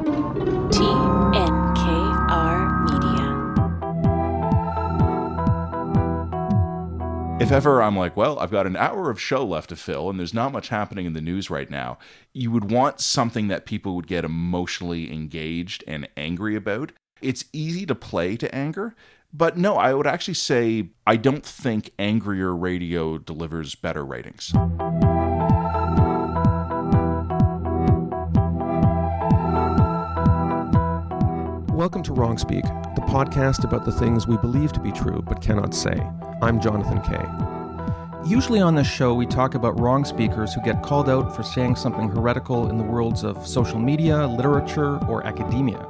TNKR Media. If ever I'm like, well, I've got an hour of show left to fill and there's not much happening in the news right now, you would want something that people would get emotionally engaged and angry about. It's easy to play to anger, but no, I would actually say I don't think angrier radio delivers better ratings. Welcome to Wrong Speak, the podcast about the things we believe to be true but cannot say. I'm Jonathan Kay. Usually on this show, we talk about wrong speakers who get called out for saying something heretical in the worlds of social media, literature, or academia.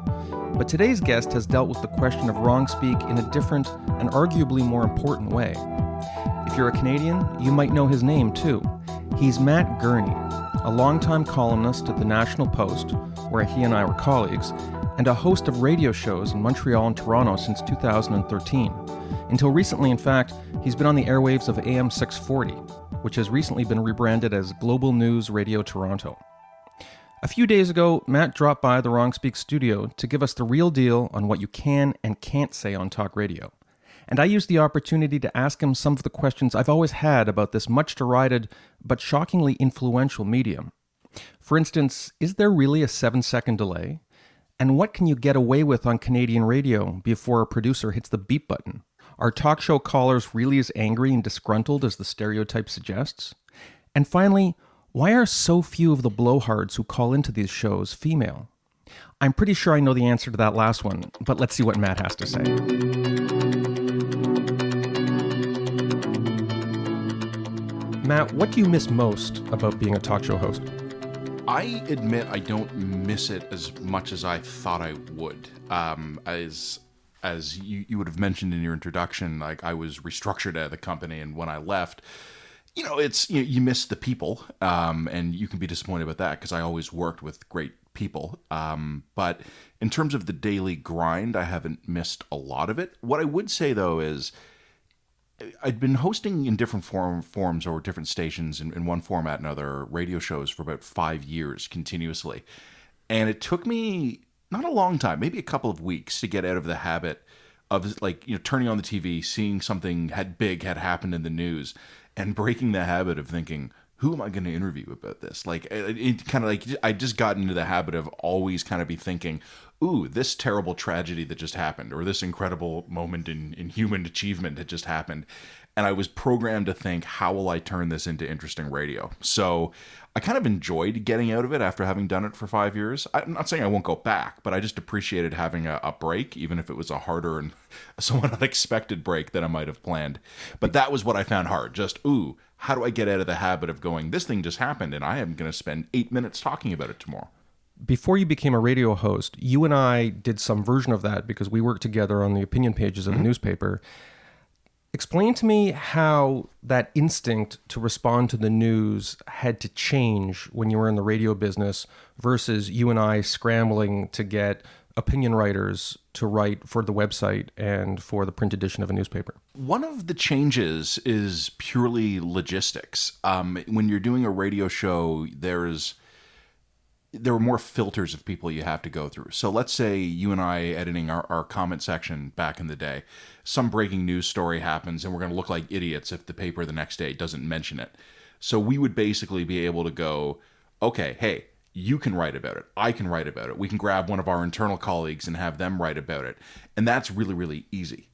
But today's guest has dealt with the question of wrong speak in a different and arguably more important way. If you're a Canadian, you might know his name too. He's Matt Gurney, a longtime columnist at the National Post, where he and I were colleagues, and a host of radio shows in Montreal and Toronto since 2013. Until recently, in fact, he's been on the airwaves of AM 640, which has recently been rebranded as Global News Radio Toronto. A few days ago, Matt dropped by the Wrong Speak studio to give us the real deal on what you can and can't say on talk radio. And I used the opportunity to ask him some of the questions I've always had about this much derided but shockingly influential medium. For instance, is there really a 7-second delay? And what can you get away with on Canadian radio before a producer hits the beep button? Are talk show callers really as angry and disgruntled as the stereotype suggests? And finally, why are so few of the blowhards who call into these shows female? I'm pretty sure I know the answer to that last one, but let's see what Matt has to say. Matt, what do you miss most about being a talk show host? I admit I don't miss it as much as I thought I would. As you would have mentioned in your introduction, like I was restructured at the company, and when I left, you miss the people, and you can be disappointed about that because I always worked with great people. But in terms of the daily grind, I haven't missed a lot of it. What I would say though is, I'd been hosting in different forms or different stations in one format and other radio shows for about 5 years continuously. And it took me not a long time, maybe a couple of weeks to get out of the habit of turning on the TV, seeing something had happened in the news and breaking the habit of thinking, who am I going to interview about this? I just got into the habit of always kind of be thinking, ooh, this terrible tragedy that just happened, or this incredible moment in human achievement that just happened. And I was programmed to think, how will I turn this into interesting radio? So I kind of enjoyed getting out of it after having done it for 5 years. I'm not saying I won't go back, but I just appreciated having a break, even if it was a harder and somewhat unexpected break than I might have planned. But that was what I found hard. Just, ooh, how do I get out of the habit of going, this thing just happened and I am going to spend 8 minutes talking about it tomorrow? Before you became a radio host, you and I did some version of that because we worked together on the opinion pages of the newspaper. Explain to me how that instinct to respond to the news had to change when you were in the radio business versus you and I scrambling to get opinion writers to write for the website and for the print edition of a newspaper. One of the changes is purely logistics. When you're doing a radio show, there are more filters of people you have to go through. So let's say you and I editing our comment section back in the day, some breaking news story happens and we're going to look like idiots if the paper the next day doesn't mention it. So we would basically be able to go, okay, hey, you can write about it. I can write about it. We can grab one of our internal colleagues and have them write about it. And that's really, really easy.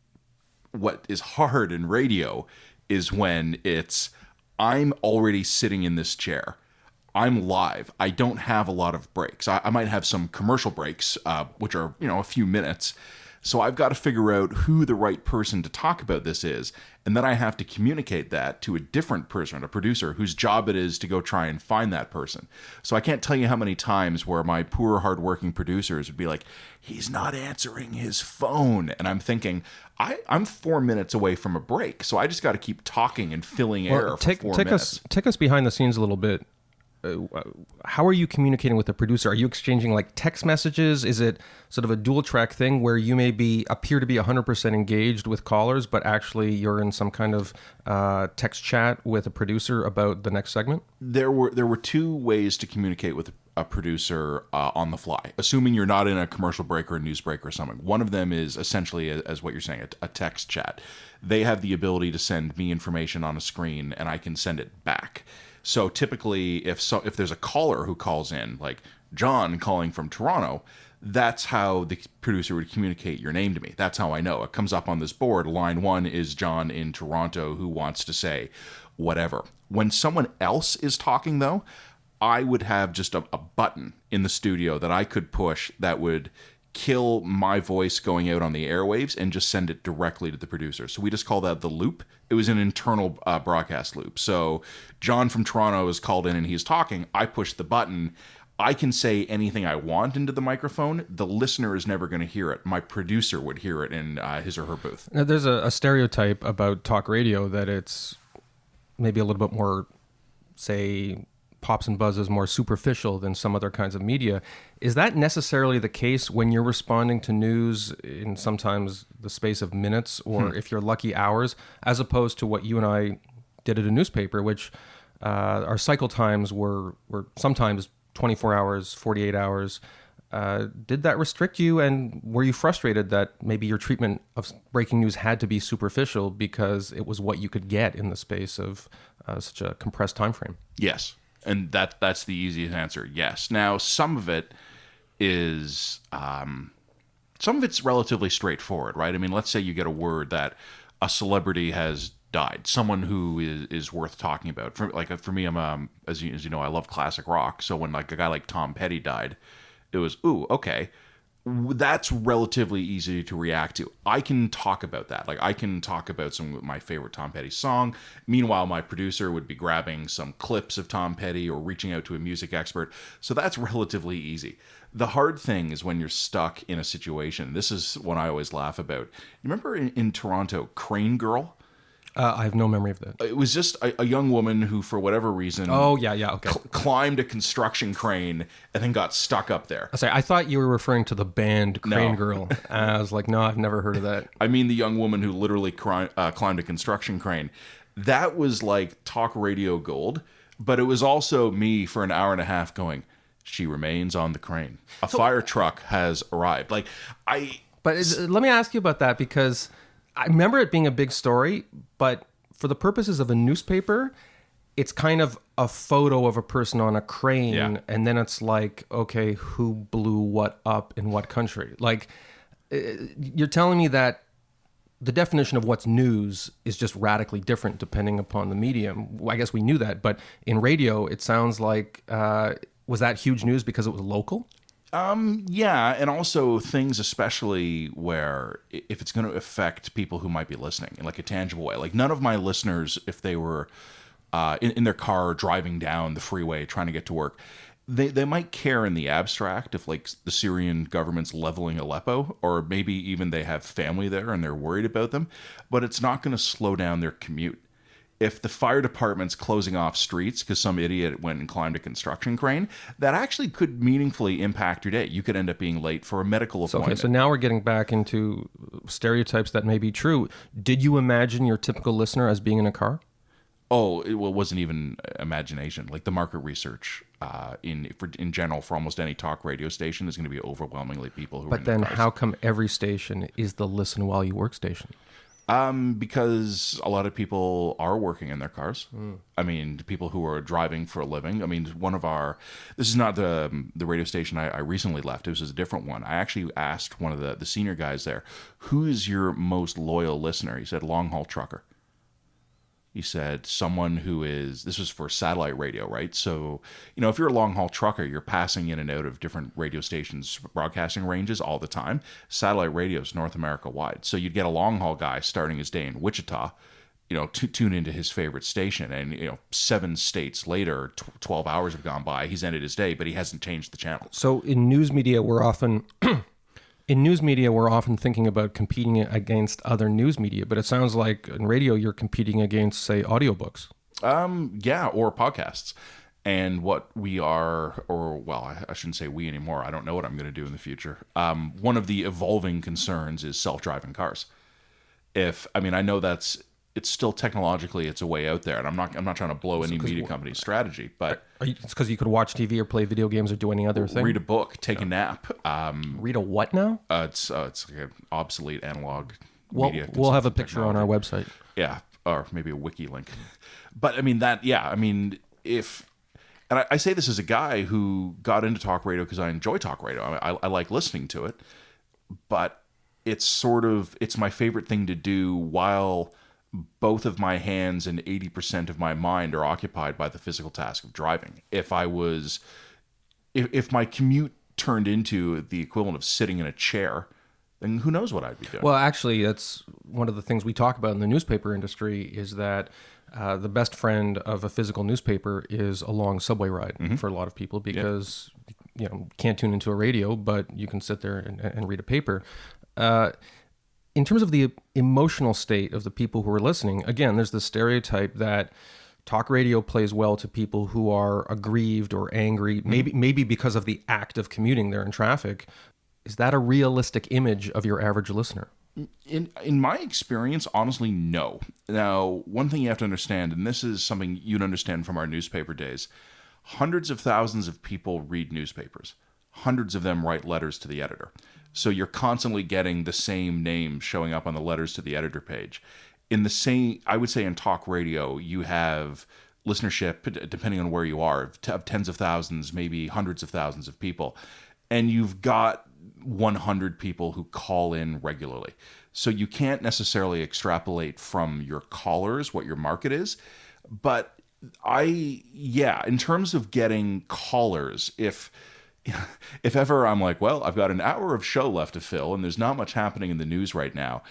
What is hard in radio is when I'm already sitting in this chair. I'm live. I don't have a lot of breaks. I might have some commercial breaks, which are, a few minutes. So I've got to figure out who the right person to talk about this is. And then I have to communicate that to a different person, a producer, whose job it is to go try and find that person. So I can't tell you how many times where my poor, hardworking producers would be like, he's not answering his phone. And I'm thinking, I'm 4 minutes away from a break. So I just got to keep talking and filling air for 4 minutes. Take us behind the scenes a little bit. How are you communicating with the producer? Are you exchanging like text messages? Is it sort of a dual track thing where you appear to be 100% engaged with callers, but actually you're in some kind of text chat with a producer about the next segment? There were two ways to communicate with a producer on the fly, assuming you're not in a commercial break or a news break or something. One of them is essentially, as what you're saying, a text chat. They have the ability to send me information on a screen, and I can send it back. So typically, if there's a caller who calls in, like John calling from Toronto, that's how the producer would communicate your name to me. That's how I know. It comes up on this board. Line 1 is John in Toronto who wants to say whatever. When someone else is talking, though, I would have just a button in the studio that I could push that would kill my voice going out on the airwaves and just send it directly to the producer. So we just call that the loop. It was an internal broadcast loop. So John from Toronto is called in and he's talking. I push the button. I can say anything I want into the microphone. The listener is never going to hear it. My producer would hear it in his or her booth. Now, there's a stereotype about talk radio that it's maybe a little bit more, say, pops and buzzes, more superficial than some other kinds of media. Is that necessarily the case when you're responding to news in sometimes the space of minutes, or if you're lucky, hours, as opposed to what you and I did at a newspaper, which our cycle times were sometimes 24 hours, 48 hours. Did that restrict you, and were you frustrated that maybe your treatment of breaking news had to be superficial because it was what you could get in the space of such a compressed time frame? Yes. And that's the easiest answer. Yes. Now, some of it is, some of it's relatively straightforward, right? I mean, let's say you get a word that a celebrity has died, someone who is worth talking about. For me, I'm as you know, I love classic rock. So when like a guy like Tom Petty died, it was, ooh, okay. That's relatively easy to react to. I can talk about that. Like, I can talk about some of my favorite Tom Petty song. Meanwhile, my producer would be grabbing some clips of Tom Petty or reaching out to a music expert. So that's relatively easy. The hard thing is when you're stuck in a situation. This is what I always laugh about. You remember in Toronto, Crane Girl? I have no memory of that. It was just a young woman who, for whatever reason, okay, climbed a construction crane and then got stuck up there. I thought you were referring to the band Crane Girl. I was like, no, I've never heard of that. I mean the young woman who literally climbed a construction crane. That was like talk radio gold, but it was also me for an hour and a half going, she remains on the crane. A fire truck has arrived. But let me ask you about that, because I remember it being a big story, but for the purposes of a newspaper, it's kind of a photo of a person on a crane, and then it's like, okay, who blew what up in what country? Like, you're telling me that the definition of what's news is just radically different depending upon the medium. I guess we knew that, but in radio, it sounds like, was that huge news because it was local? Yeah, and also things especially where if it's going to affect people who might be listening in like a tangible way. Like, none of my listeners, if they were in their car driving down the freeway trying to get to work, they might care in the abstract if like the Syrian government's leveling Aleppo, or maybe even they have family there and they're worried about them, but it's not going to slow down their commute. If the fire department's closing off streets because some idiot went and climbed a construction crane, that actually could meaningfully impact your day. You could end up being late for a medical appointment. Okay, so now we're getting back into stereotypes that may be true. Did you imagine your typical listener as being in a car? Oh, it wasn't even imagination. Like, the market research in general for almost any talk radio station is going to be overwhelmingly people who are in their cars. But then how come every station is the listen while you work station? Because a lot of people are working in their cars. I mean, people who are driving for a living. I mean, this is not the radio station I recently left. It was a different one. I actually asked one of the senior guys there, who is your most loyal listener? He said, long haul trucker. He said, someone who is, this was for satellite radio, right? So, you know, if you're a long haul trucker, you're passing in and out of different radio stations, broadcasting ranges all the time. Satellite radio is North America wide. So you'd get a long haul guy starting his day in Wichita, you know, to tune into his favorite station. And, you know, 7 states later, 12 hours have gone by. He's ended his day, but he hasn't changed the channel. So in news media, we're often... we're often thinking about competing against other news media, but it sounds like in radio you're competing against, say, audiobooks. Yeah, or podcasts. And what we are, or well, I shouldn't say we anymore. I don't know what I'm going to do in the future. One of the evolving concerns is self-driving cars. I know it's it's still technologically it's a way out there, and I'm not trying to blow any media company's strategy, but It's because you could watch TV or play video games or do any other thing. read a book, take a nap. Read a what now? It's like an obsolete analog Well, media. we'll have a consumption picture on our website. Yeah, or maybe a wiki link. But I mean and I say this as a guy who got into talk radio because I enjoy talk radio. I like listening to it, but it's my favorite thing to do while both of my hands and 80% of my mind are occupied by the physical task of driving. If my commute turned into the equivalent of sitting in a chair, then who knows what I'd be doing. Well, actually, that's one of the things we talk about in the newspaper industry is that the best friend of a physical newspaper is a long subway ride for a lot of people because you can't tune into a radio, but you can sit there and read a paper. In terms of the emotional state of the people who are listening, again, there's the stereotype that talk radio plays well to people who are aggrieved or angry, maybe because of the act of commuting there in traffic. Is that a realistic image of your average listener? In my experience, honestly, no. Now, one thing you have to understand, and this is something you'd understand from our newspaper days, hundreds of thousands of people read newspapers. Hundreds of them write letters to the editor. So you're constantly getting the same names showing up on the letters to the editor page. I would say in talk radio, you have listenership, depending on where you are, of tens of thousands, maybe hundreds of thousands of people. And you've got 100 people who call in regularly. So you can't necessarily extrapolate from your callers what your market is. But in terms of getting callers, if ever I'm like, well, I've got an hour of show left to fill and there's not much happening in the news right now,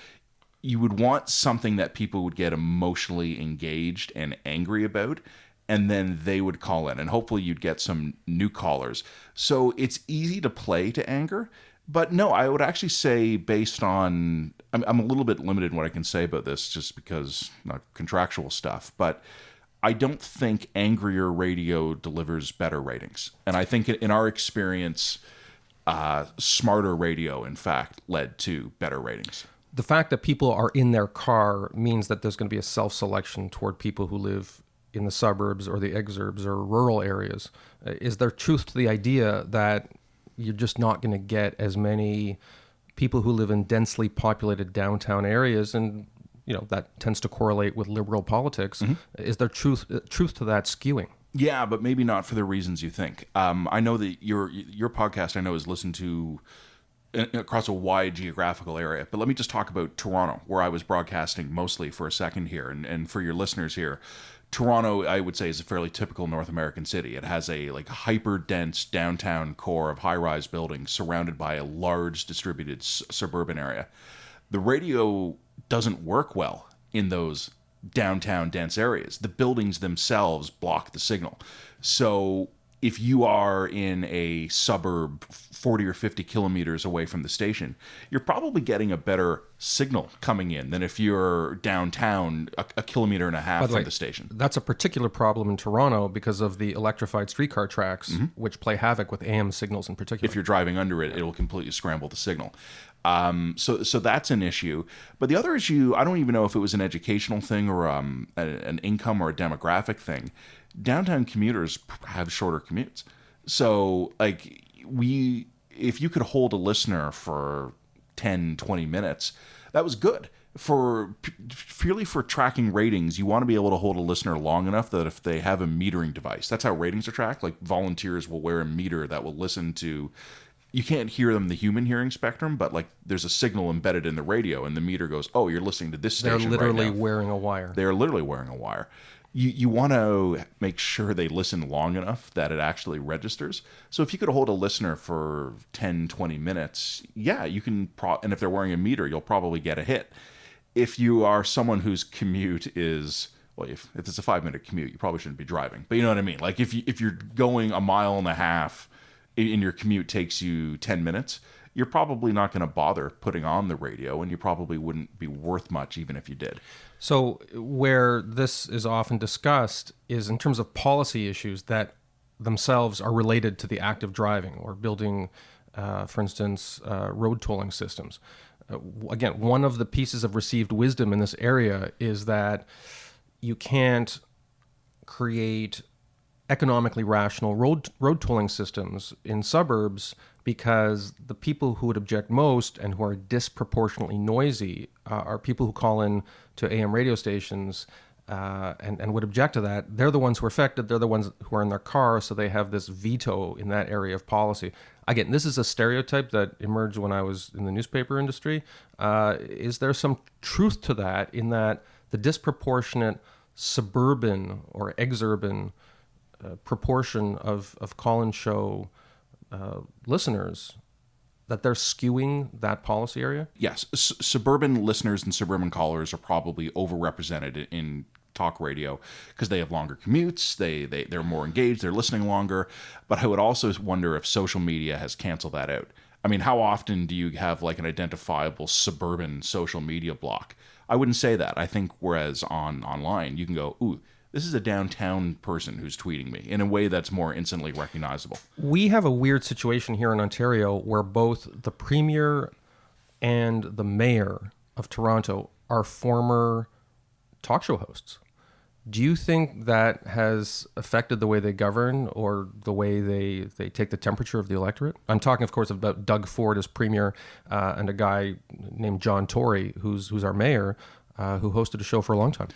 you would want something that people would get emotionally engaged and angry about, and then they would call in, and hopefully you'd get some new callers. So it's easy to play to anger, but no, I would actually say based on, I'm a little bit limited in what I can say about this just because not contractual stuff, but I don't think angrier radio delivers better ratings. And I think in our experience, smarter radio, in fact, led to better ratings. The fact that people are in their car means that there's going to be a self-selection toward people who live in the suburbs or the exurbs or rural areas. Is there truth to the idea that you're just not going to get as many people who live in densely populated downtown areas, and that tends to correlate with liberal politics? Is there truth to that skewing? Yeah, but maybe not for the reasons you think. I know that your podcast, I know, is listened to across a wide geographical area. But let me just talk about Toronto, where I was broadcasting mostly for a second here. And for your listeners here, Toronto, I would say, is a fairly typical North American city. It has a hyper-dense downtown core of high-rise buildings surrounded by a large distributed suburban area. The radio doesn't work well in those downtown dense areas. The buildings themselves block the signal. So if you are in a suburb 40 or 50 kilometers away from the station, you're probably getting a better signal coming in than if you're downtown a kilometer and a half from the station. That's a particular problem in Toronto because of the electrified streetcar tracks, which play havoc with AM signals in particular. If you're driving under it, it'll completely scramble the signal. So that's an issue. But the other issue, I don't even know if it was an educational thing or an income or a demographic thing. Downtown commuters have shorter commutes. So if you could hold a listener for 10, 20 minutes, that was good. Purely for tracking ratings, you want to be able to hold a listener long enough that if they have a metering device, that's how ratings are tracked. Like volunteers will wear a meter that will listen to, you can't hear them in the human hearing spectrum, but there's a signal embedded in the radio and the meter goes, oh, you're listening to this station. They're literally right now. wearing a wire. They're literally wearing a wire. You want to make sure they listen long enough that it actually registers. So if you could hold a listener for 10, 20 minutes, yeah, you can, and if they're wearing a meter, you'll probably get a hit. If you are someone whose commute is, well, if it's a 5-minute commute, you probably shouldn't be driving. But you know what I mean? Like if you're going a mile and a half and your commute takes you 10 minutes, you're probably not going to bother putting on the radio, and you probably wouldn't be worth much even if you did. So where this is often discussed is in terms of policy issues that themselves are related to the act of driving or building for instance, road tolling systems. Again, one of the pieces of received wisdom in this area is that you can't create economically rational road tolling systems in suburbs because the people who would object most and who are disproportionately noisy are people who call in to AM radio stations and would object to that. They're the ones who are affected. They're the ones who are in their car, so they have this veto in that area of policy. Again, this is a stereotype that emerged when I was in the newspaper industry. Is there some truth to that in that the disproportionate suburban or exurban proportion of call-in show listeners, that they're skewing that policy area? Yes. Suburban listeners and suburban callers are probably overrepresented in talk radio because they have longer commutes, they're more engaged, they're listening longer. But I would also wonder if social media has canceled that out. I mean, how often do you have like an identifiable suburban social media block? I wouldn't say that. I think whereas online, you can go, ooh, this is a downtown person who's tweeting me in a way that's more instantly recognizable. We have a weird situation here in Ontario where both the premier and the mayor of Toronto are former talk show hosts. Do you think that has affected the way they govern or the way they take the temperature of the electorate? I'm talking, of course, about Doug Ford as premier and a guy named John Tory, who's our mayor, who hosted a show for a long time.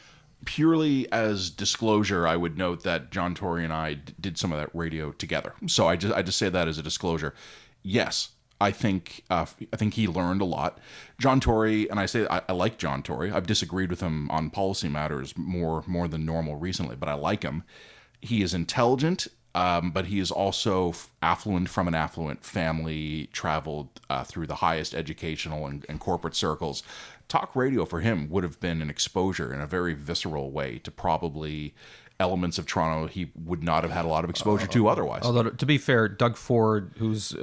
Purely as disclosure, I would note that John Tory and I did some of that radio together. So I just say that as a disclosure. Yes, I think he learned a lot. John Tory, and I like John Tory. I've disagreed with him on policy matters more than normal recently, but I like him. He is intelligent, but he is also affluent from an affluent family, traveled through the highest educational and corporate circles. Talk radio for him would have been an exposure in a very visceral way to probably elements of Toronto he would not have had a lot of exposure to otherwise. Although, to be fair, Doug Ford, who's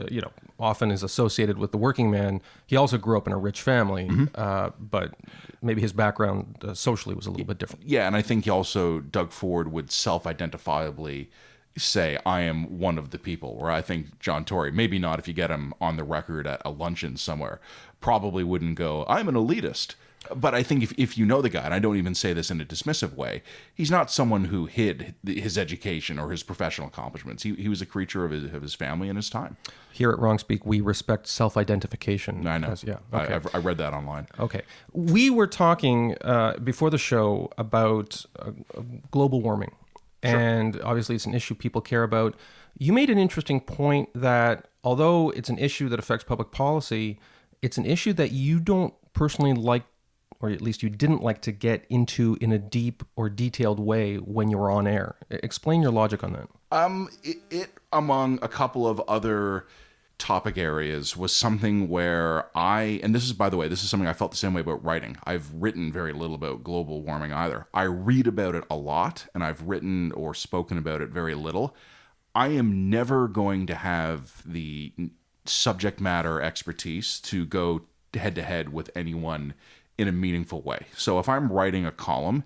often is associated with the working man, he also grew up in a rich family, but maybe his background socially was a little bit different. Yeah, and I think Doug Ford would self-identifiably say, I am one of the people, where I think John Tory, maybe not if you get him on the record at a luncheon somewhere, probably wouldn't go, I'm an elitist. But I think if you know the guy, and I don't even say this in a dismissive way, he's not someone who hid his education or his professional accomplishments. He was a creature of his family and his time. Here at Wrong Speak, we respect self-identification. I know. Yeah, okay. I read that online. Okay. We were talking before the show about global warming. Sure. And obviously it's an issue people care about. You made an interesting point that although it's an issue that affects public policy, it's an issue that you don't personally like, or at least you didn't like to get into in a deep or detailed way when you were on air. Explain your logic on that. It among a couple of other topic areas was something where and this is, by the way, this is something I felt the same way about writing. I've written very little about global warming either. I read about it a lot, and I've written or spoken about it very little. I am never going to have the subject matter expertise to go head to head with anyone in a meaningful way. So if I'm writing a column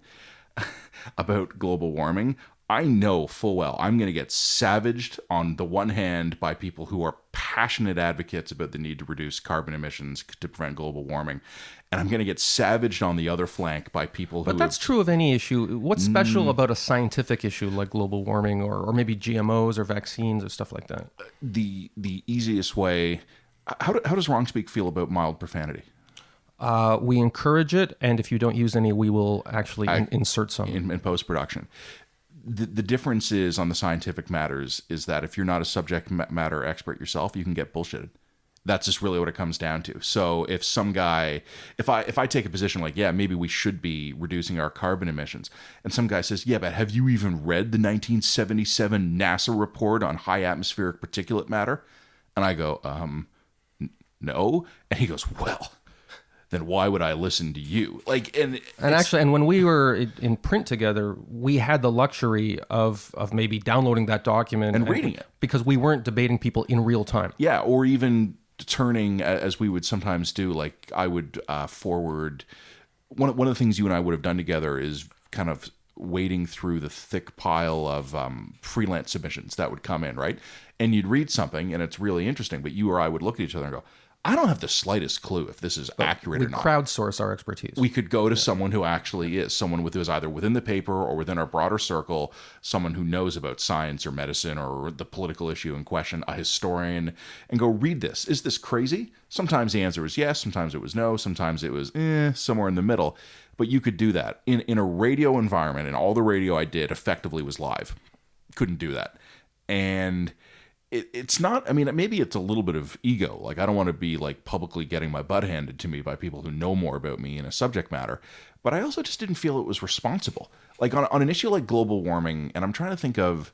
about global warming, I know full well I'm going to get savaged on the one hand by people who are passionate advocates about the need to reduce carbon emissions to prevent global warming. And I'm going to get savaged on the other flank by people who... But that's true of any issue. What's special about a scientific issue like global warming or maybe GMOs or vaccines or stuff like that? The easiest way... How does Wrong Speak feel about mild profanity? We encourage it, and if you don't use any, we will actually insert some. In post-production. The difference is on the scientific matters is that if you're not a subject matter expert yourself, you can get bullshitted. That's just really what it comes down to. So if some guy, if I take a position like, yeah, maybe we should be reducing our carbon emissions, and some guy says, yeah, but have you even read the 1977 NASA report on high atmospheric particulate matter? And I go, no. And he goes, well, then why would I listen to you? And when we were in print together, we had the luxury of maybe downloading that document and reading it because we weren't debating people in real time. Yeah, or even turning, as we would sometimes do. Like I would forward one of the things you and I would have done together is kind of wading through the thick pile of freelance submissions that would come in, right? and you'd read something and it's really interesting, but you or I would look at each other and go, I don't have the slightest clue if this is accurate or not. We crowdsource our expertise. We could go to someone who actually is, someone who is either within the paper or within our broader circle, someone who knows about science or medicine or the political issue in question, a historian, and go, read this. Is this crazy? Sometimes the answer was yes, sometimes it was no, sometimes it was somewhere in the middle. But you could do that. In a radio environment, and all the radio I did effectively was live. Couldn't do that. And it's not, I mean, maybe it's a little bit of ego. Like, I don't want to be like publicly getting my butt handed to me by people who know more about me in a subject matter. But I also just didn't feel it was responsible. Like on an issue like global warming, and I'm trying to think of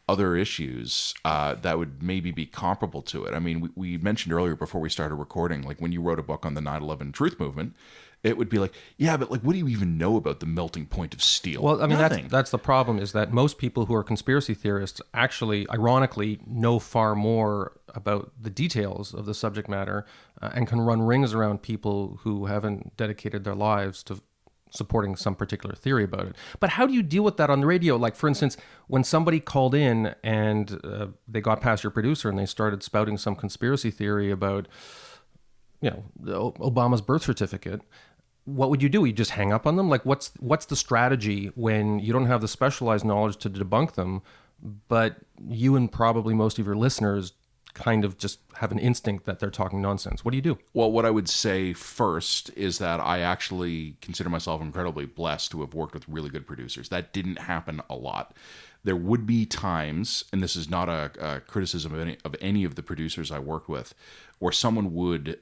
other issues that would maybe be comparable to it. I mean, we mentioned earlier before we started recording, like when you wrote a book on the 9/11 truth movement, it would be like, yeah, but like, what do you even know about the melting point of steel? Well, I mean, Nothing. that's the problem, is that most people who are conspiracy theorists actually, ironically, know far more about the details of the subject matter and can run rings around people who haven't dedicated their lives to supporting some particular theory about it. But how do you deal with that on the radio? Like, for instance, when somebody called in and they got past your producer and they started spouting some conspiracy theory about, Obama's birth certificate, what would you do? You just hang up on them? Like, what's the strategy when you don't have the specialized knowledge to debunk them, but you and probably most of your listeners kind of just have an instinct that they're talking nonsense? What do you do? Well, what I would say first is that I actually consider myself incredibly blessed to have worked with really good producers. That didn't happen a lot. There would be times, and this is not a criticism of any of the producers I worked with, where someone would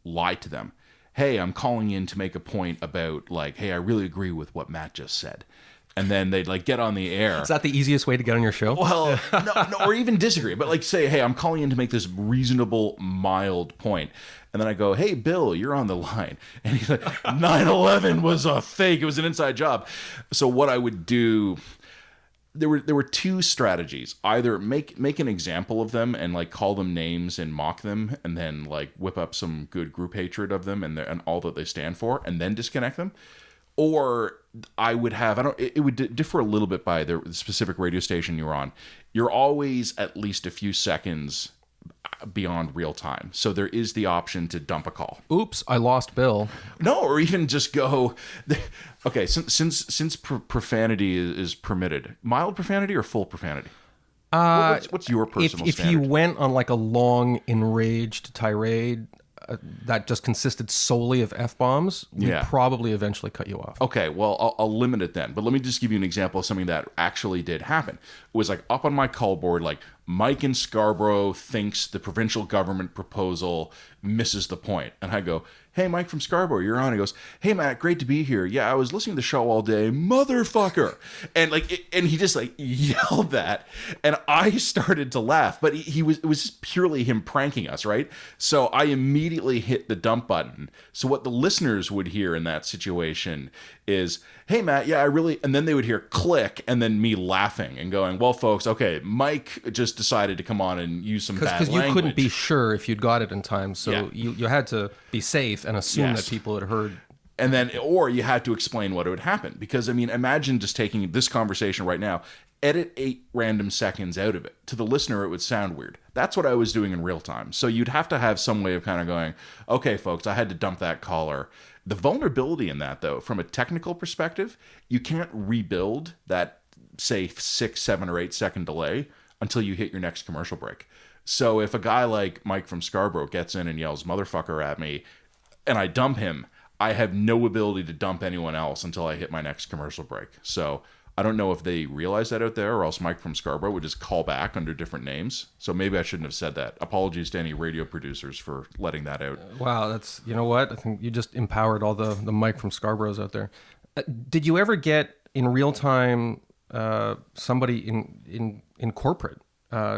lie to them. Hey, I'm calling in to make a point about, like, hey, I really agree with what Matt just said. And then they'd like get on the air. Is that the easiest way to get on your show? Well, no, or even disagree, but like say, hey, I'm calling in to make this reasonable, mild point. And then I go, hey, Bill, you're on the line. And he's like, 9/11 was a fake. It was an inside job. So what I would do, there were two strategies. Either make an example of them and like call them names and mock them, and then like whip up some good group hatred of them and all that they stand for, and then disconnect them. Or I would have, it would differ a little bit by the specific radio station you're on. You're always at least a few seconds beyond real time. So there is the option to dump a call. Oops, I lost Bill. No, or even just go, okay, since profanity is permitted, mild profanity or full profanity? What's your personal if standard? you went on like a long, enraged tirade that just consisted solely of F-bombs, we'd probably eventually cut you off. Okay, well, I'll limit it then. But let me just give you an example of something that actually did happen. It was like up on my call board, like, Mike in Scarborough thinks the provincial government proposal misses the point. And I go, hey, Mike from Scarborough, you're on. He goes, hey, Matt, great to be here. Yeah, I was listening to the show all day. Motherfucker. And and he just like yelled that. And I started to laugh. But it was just purely him pranking us, right? So I immediately hit the dump button. So what the listeners would hear in that situation is, hey, Matt, yeah, I really... And then they would hear click and then me laughing and going, well, folks, okay, Mike just decided to come on and use some bad language. Because you couldn't be sure if you'd got it in time. So you had to be safe and assume that people had heard. And then, or you had to explain what would happen. Because, I mean, imagine just taking this conversation right now, edit 8 random seconds out of it. To the listener, it would sound weird. That's what I was doing in real time. So you'd have to have some way of kind of going, okay, folks, I had to dump that caller. The vulnerability in that, though, from a technical perspective, you can't rebuild that, say, 6, 7, or 8 second delay until you hit your next commercial break. So if a guy like Mike from Scarborough gets in and yells motherfucker at me and I dump him, I have no ability to dump anyone else until I hit my next commercial break. So I don't know if they realize that out there, or else Mike from Scarborough would just call back under different names. So maybe I shouldn't have said that. Apologies to any radio producers for letting that out. Wow, that's, you know what? I think you just empowered all the Mike from Scarboroughs out there. Did you ever get in real time somebody in corporate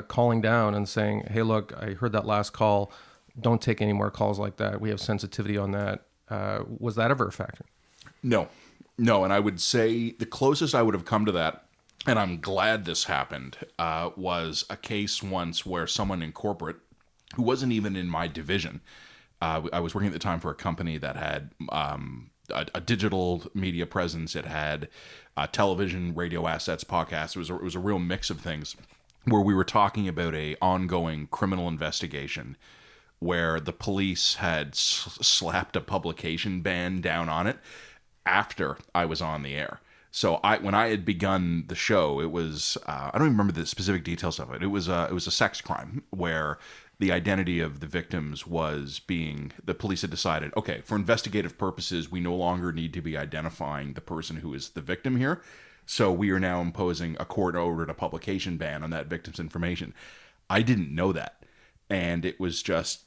calling down and saying, hey, look, I heard that last call. Don't take any more calls like that. We have sensitivity on that. Was that ever a factor? No, and I would say the closest I would have come to that, and I'm glad this happened, was a case once where someone in corporate, who wasn't even in my division, I was working at the time for a company that had a digital media presence. It had television, radio assets, podcasts. It was a real mix of things. where we were talking about a ongoing criminal investigation where the police had slapped a publication ban down on it after I was on the air. So when I had begun the show, it was I don't even remember the specific details of it. It was a sex crime where the identity of the victims was the police had decided, okay, for investigative purposes, we no longer need to be identifying the person who is the victim here. So we are now imposing a court-ordered publication ban on that victim's information. I didn't know that. And it was just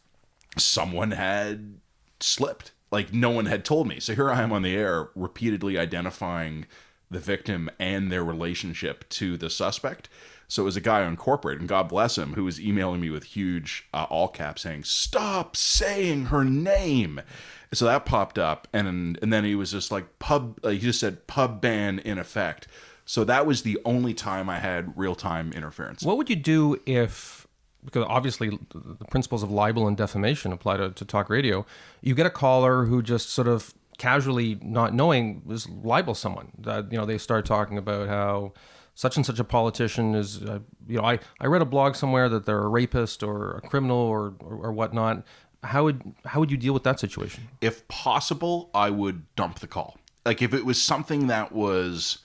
someone had slipped. Like, no one had told me. So here I am on the air repeatedly identifying the victim and their relationship to the suspect. So it was a guy on corporate, and God bless him, who was emailing me with huge all caps saying, "Stop saying her name." So that popped up, and then he was just like, he just said pub ban in effect. So that was the only time I had real-time interference. What would you do if, because obviously the principles of libel and defamation apply to talk radio, you get a caller who just sort of casually, not knowing, is libel someone. They start talking about how such and such a politician is, I read a blog somewhere that they're a rapist or a criminal or whatnot. How would you deal with that situation? If possible, I would dump the call. Like if it was something that was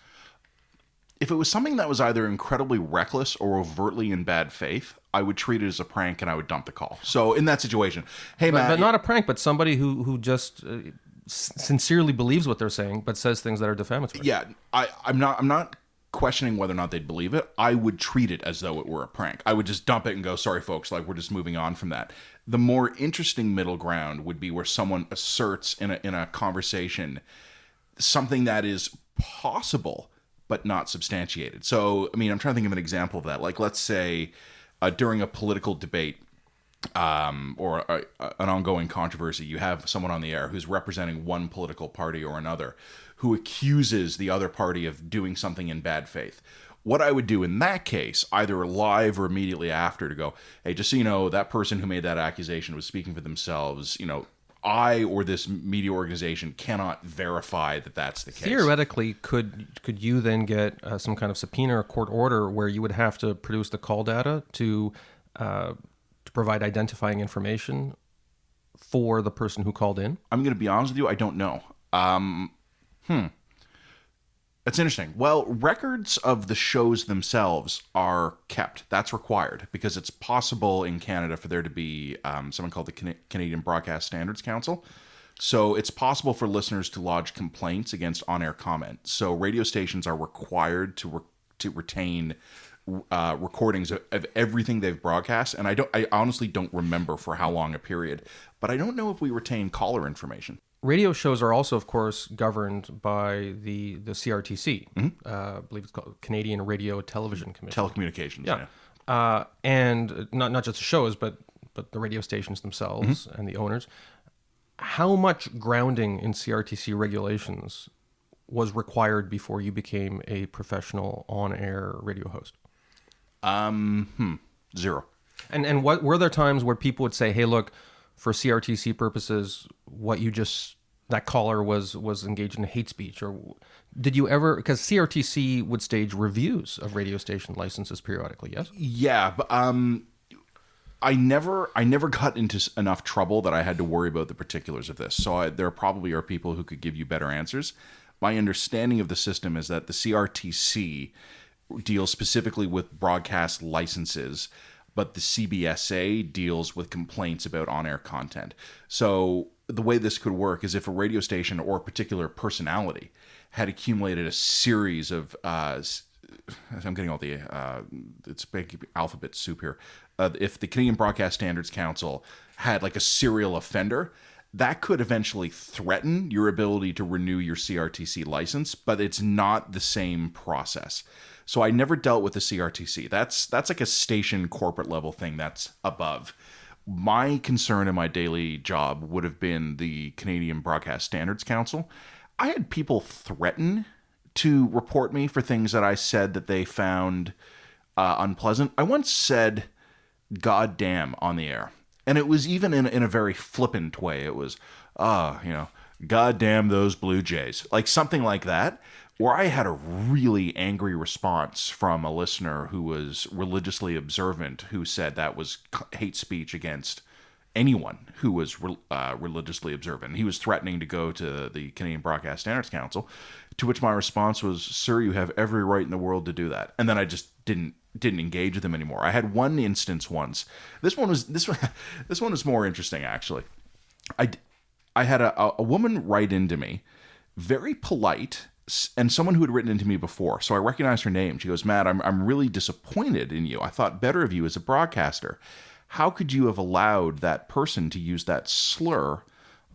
either incredibly reckless or overtly in bad faith, I would treat it as a prank and I would dump the call. So in that situation, hey Matt, but not a prank, but somebody who just sincerely believes what they're saying, but says things that are defamatory. Yeah, I'm not questioning whether or not they'd believe it. I would treat it as though it were a prank. I would just dump it and go, sorry folks, like we're just moving on from that. The more interesting middle ground would be where someone asserts in a conversation something that is possible but not substantiated. So, I mean, I'm trying to think of an example of that. Like, let's say during a political debate or an ongoing controversy, you have someone on the air who's representing one political party or another who accuses the other party of doing something in bad faith. What I would do in that case, either live or immediately after, to go, hey, just so you know, that person who made that accusation was speaking for themselves. I or this media organization cannot verify that that's the case. Theoretically, could you then get some kind of subpoena or court order where you would have to produce the call data to provide identifying information for the person who called in? I'm going to be honest with you, I don't know. That's interesting. Well, records of the shows themselves are kept. That's required because it's possible in Canada for there to be something called the Canadian Broadcast Standards Council. So it's possible for listeners to lodge complaints against on-air comment. So radio stations are required to retain recordings of everything they've broadcast. And I honestly don't remember for how long a period, but I don't know if we retain caller information. Radio shows are also, of course, governed by the CRTC. Mm-hmm. I believe it's called Canadian Radio Television Commission. Telecommunications, yeah. And not just the shows, but the radio stations themselves and the owners. How much grounding in CRTC regulations was required before you became a professional on-air radio host? Zero. And what were there times where people would say, hey, look, for CRTC purposes, that caller was engaged in hate speech? Or did you ever, because CRTC would stage reviews of radio station licenses periodically, yes? Yeah, but I never got into enough trouble that I had to worry about the particulars of this. So there probably are people who could give you better answers. My understanding of the system is that the CRTC deals specifically with broadcast licenses, but the CBSA deals with complaints about on-air content. So the way this could work is if a radio station or a particular personality had accumulated a series of, I'm getting all the, it's big alphabet soup here. If the Canadian Broadcast Standards Council had like a serial offender, that could eventually threaten your ability to renew your CRTC license, but it's not the same process. So I never dealt with the CRTC. That's like a station corporate level thing that's above. My concern in my daily job would have been the Canadian Broadcast Standards Council. I had people threaten to report me for things that I said that they found unpleasant. I once said "God damn" on the air, and it was even in a very flippant way. It was, God damn those Blue Jays, like something like that, Or I had a really angry response from a listener who was religiously observant, who said that was hate speech against anyone who was religiously observant. He was threatening to go to the Canadian Broadcast Standards Council, to which my response was, "Sir, you have every right in the world to do that." And then I just didn't engage with him anymore. I had one instance once. This one was more interesting, actually. I had a woman write into me, very polite, and someone who had written into me before. So I recognized her name. She goes, "Matt, I'm really disappointed in you. I thought better of you as a broadcaster. How could you have allowed that person to use that slur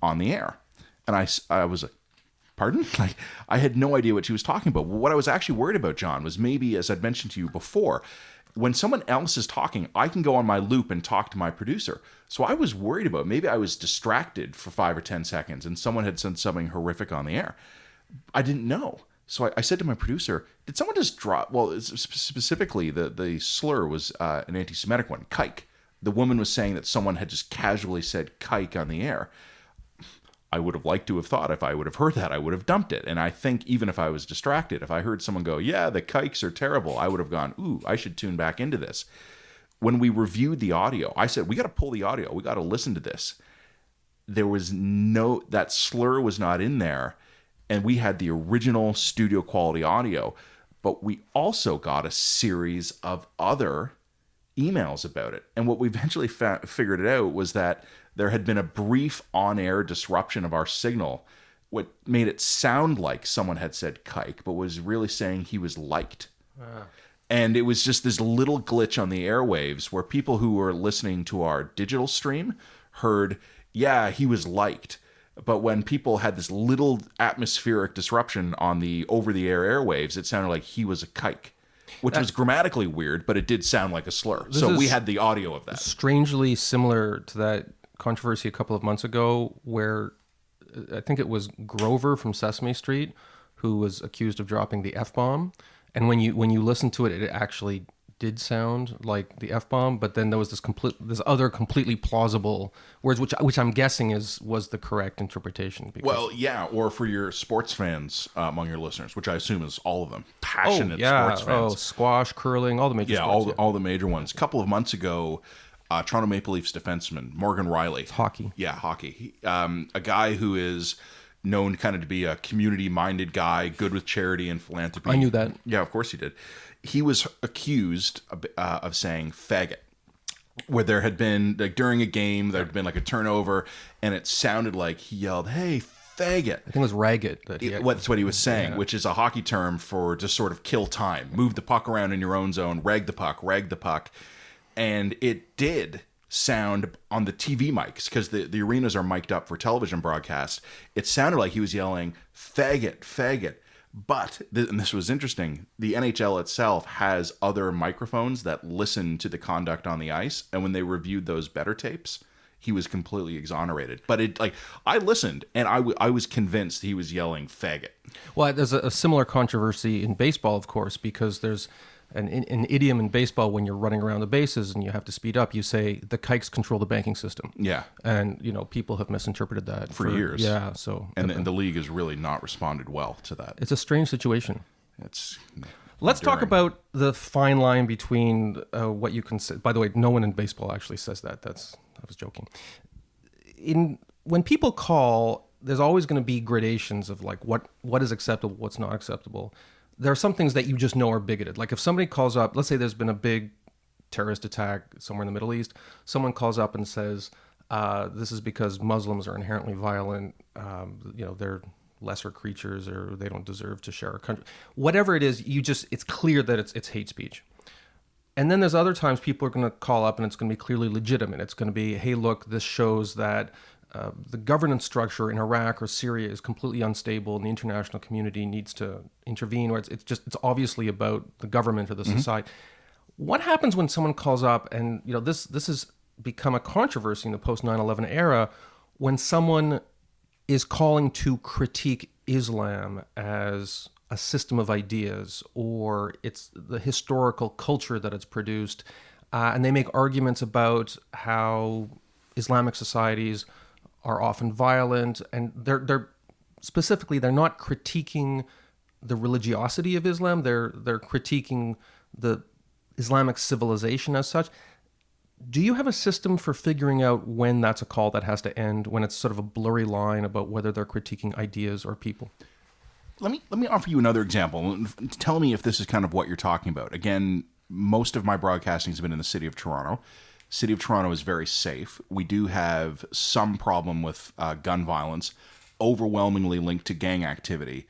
on the air?" And I was like, "Pardon?" Like, I had no idea what she was talking about. What I was actually worried about, John, was maybe, as I'd mentioned to you before, when someone else is talking, I can go on my loop and talk to my producer. So I was worried about maybe I was distracted for 5 or 10 seconds and someone had said something horrific on the air. I didn't know. So I said to my producer, "Did someone just drop?" Well, specifically, the slur was an anti-Semitic one, kike. The woman was saying that someone had just casually said kike on the air. I would have liked to have thought, if I would have heard that, I would have dumped it. And I think even if I was distracted, if I heard someone go, "Yeah, the kikes are terrible," I would have gone, "Ooh, I should tune back into this." When we reviewed the audio, I said, "We got to pull the audio. We got to listen to this." There was that slur was not in there. And we had the original studio quality audio, but we also got a series of other emails about it. And what we eventually figured it out was that there had been a brief on-air disruption of our signal, what made it sound like someone had said kike, but was really saying he was liked. And it was just this little glitch on the airwaves where people who were listening to our digital stream heard, "Yeah, he was liked." But when people had this little atmospheric disruption on the over-the-air airwaves, it sounded like he was a kike, which was grammatically weird, but it did sound like a slur. So we had the audio of that. Strangely similar to that controversy a couple of months ago where I think it was Grover from Sesame Street who was accused of dropping the F-bomb. And when you listen to it, it actually did sound like the F-bomb, but then there was this other completely plausible words, which I'm guessing was the correct interpretation. Well, yeah, or for your sports fans among your listeners, which I assume is all of them, passionate sports fans. Squash, curling, all the major sports. All the major ones. A couple of months ago, Toronto Maple Leafs defenseman Morgan Riley. It's hockey. Yeah, hockey. A guy who is known kind of to be a community-minded guy, good with charity and philanthropy. I knew that. Yeah, of course you did. He was accused of saying faggot, where there had been, like, during a game, there had been like a turnover, and it sounded like he yelled, "Hey, faggot." I think it was ragged. That's what he was saying, which is a hockey term for just sort of kill time. Move the puck around in your own zone, rag the puck. And it did sound on the TV mics, because the arenas are mic'd up for television broadcast. It sounded like he was yelling, "Faggot." But, and this was interesting, the NHL itself has other microphones that listen to the conduct on the ice, and when they reviewed those better tapes, he was completely exonerated. But I listened, and I was convinced he was yelling "faggot." Well, there's a similar controversy in baseball, of course, because there's an idiom in baseball when you're running around the bases and you have to speed up. You say the kikes control the banking system. Yeah, and people have misinterpreted that for years. Yeah, so and the league has really not responded well to that. It's a strange situation. Let's enduring. talk about the fine line between what you can say. By the way, no one in baseball actually says that. I was joking. When people call, there's always going to be gradations of like what is acceptable, what's not acceptable. There are some things that you just know are bigoted. Like if somebody calls up, let's say there's been a big terrorist attack somewhere in the Middle East, someone calls up and says, this is because Muslims are inherently violent, they're lesser creatures or they don't deserve to share a country. Whatever it is, it's clear that it's hate speech. And then there's other times people are going to call up and it's going to be clearly legitimate. It's going to be, hey, look, this shows that the governance structure in Iraq or Syria is completely unstable and the international community needs to intervene, or it's obviously about the government or the society. What happens when someone calls up and, this has become a controversy in the post 9/11 era, when someone is calling to critique Islam as a system of ideas, or it's the historical culture that it's produced, and they make arguments about how Islamic societies are often violent, and they're specifically, they're not critiquing the religiosity of Islam. They're critiquing the Islamic civilization as such. Do you have a system for figuring out when that's a call that has to end, when it's sort of a blurry line about whether they're critiquing ideas or people? Let me offer you another example. Tell me if this is kind of what you're talking about. Again, most of my broadcasting has been in the city of Toronto. City of Toronto is very safe. We do have some problem with gun violence, overwhelmingly linked to gang activity.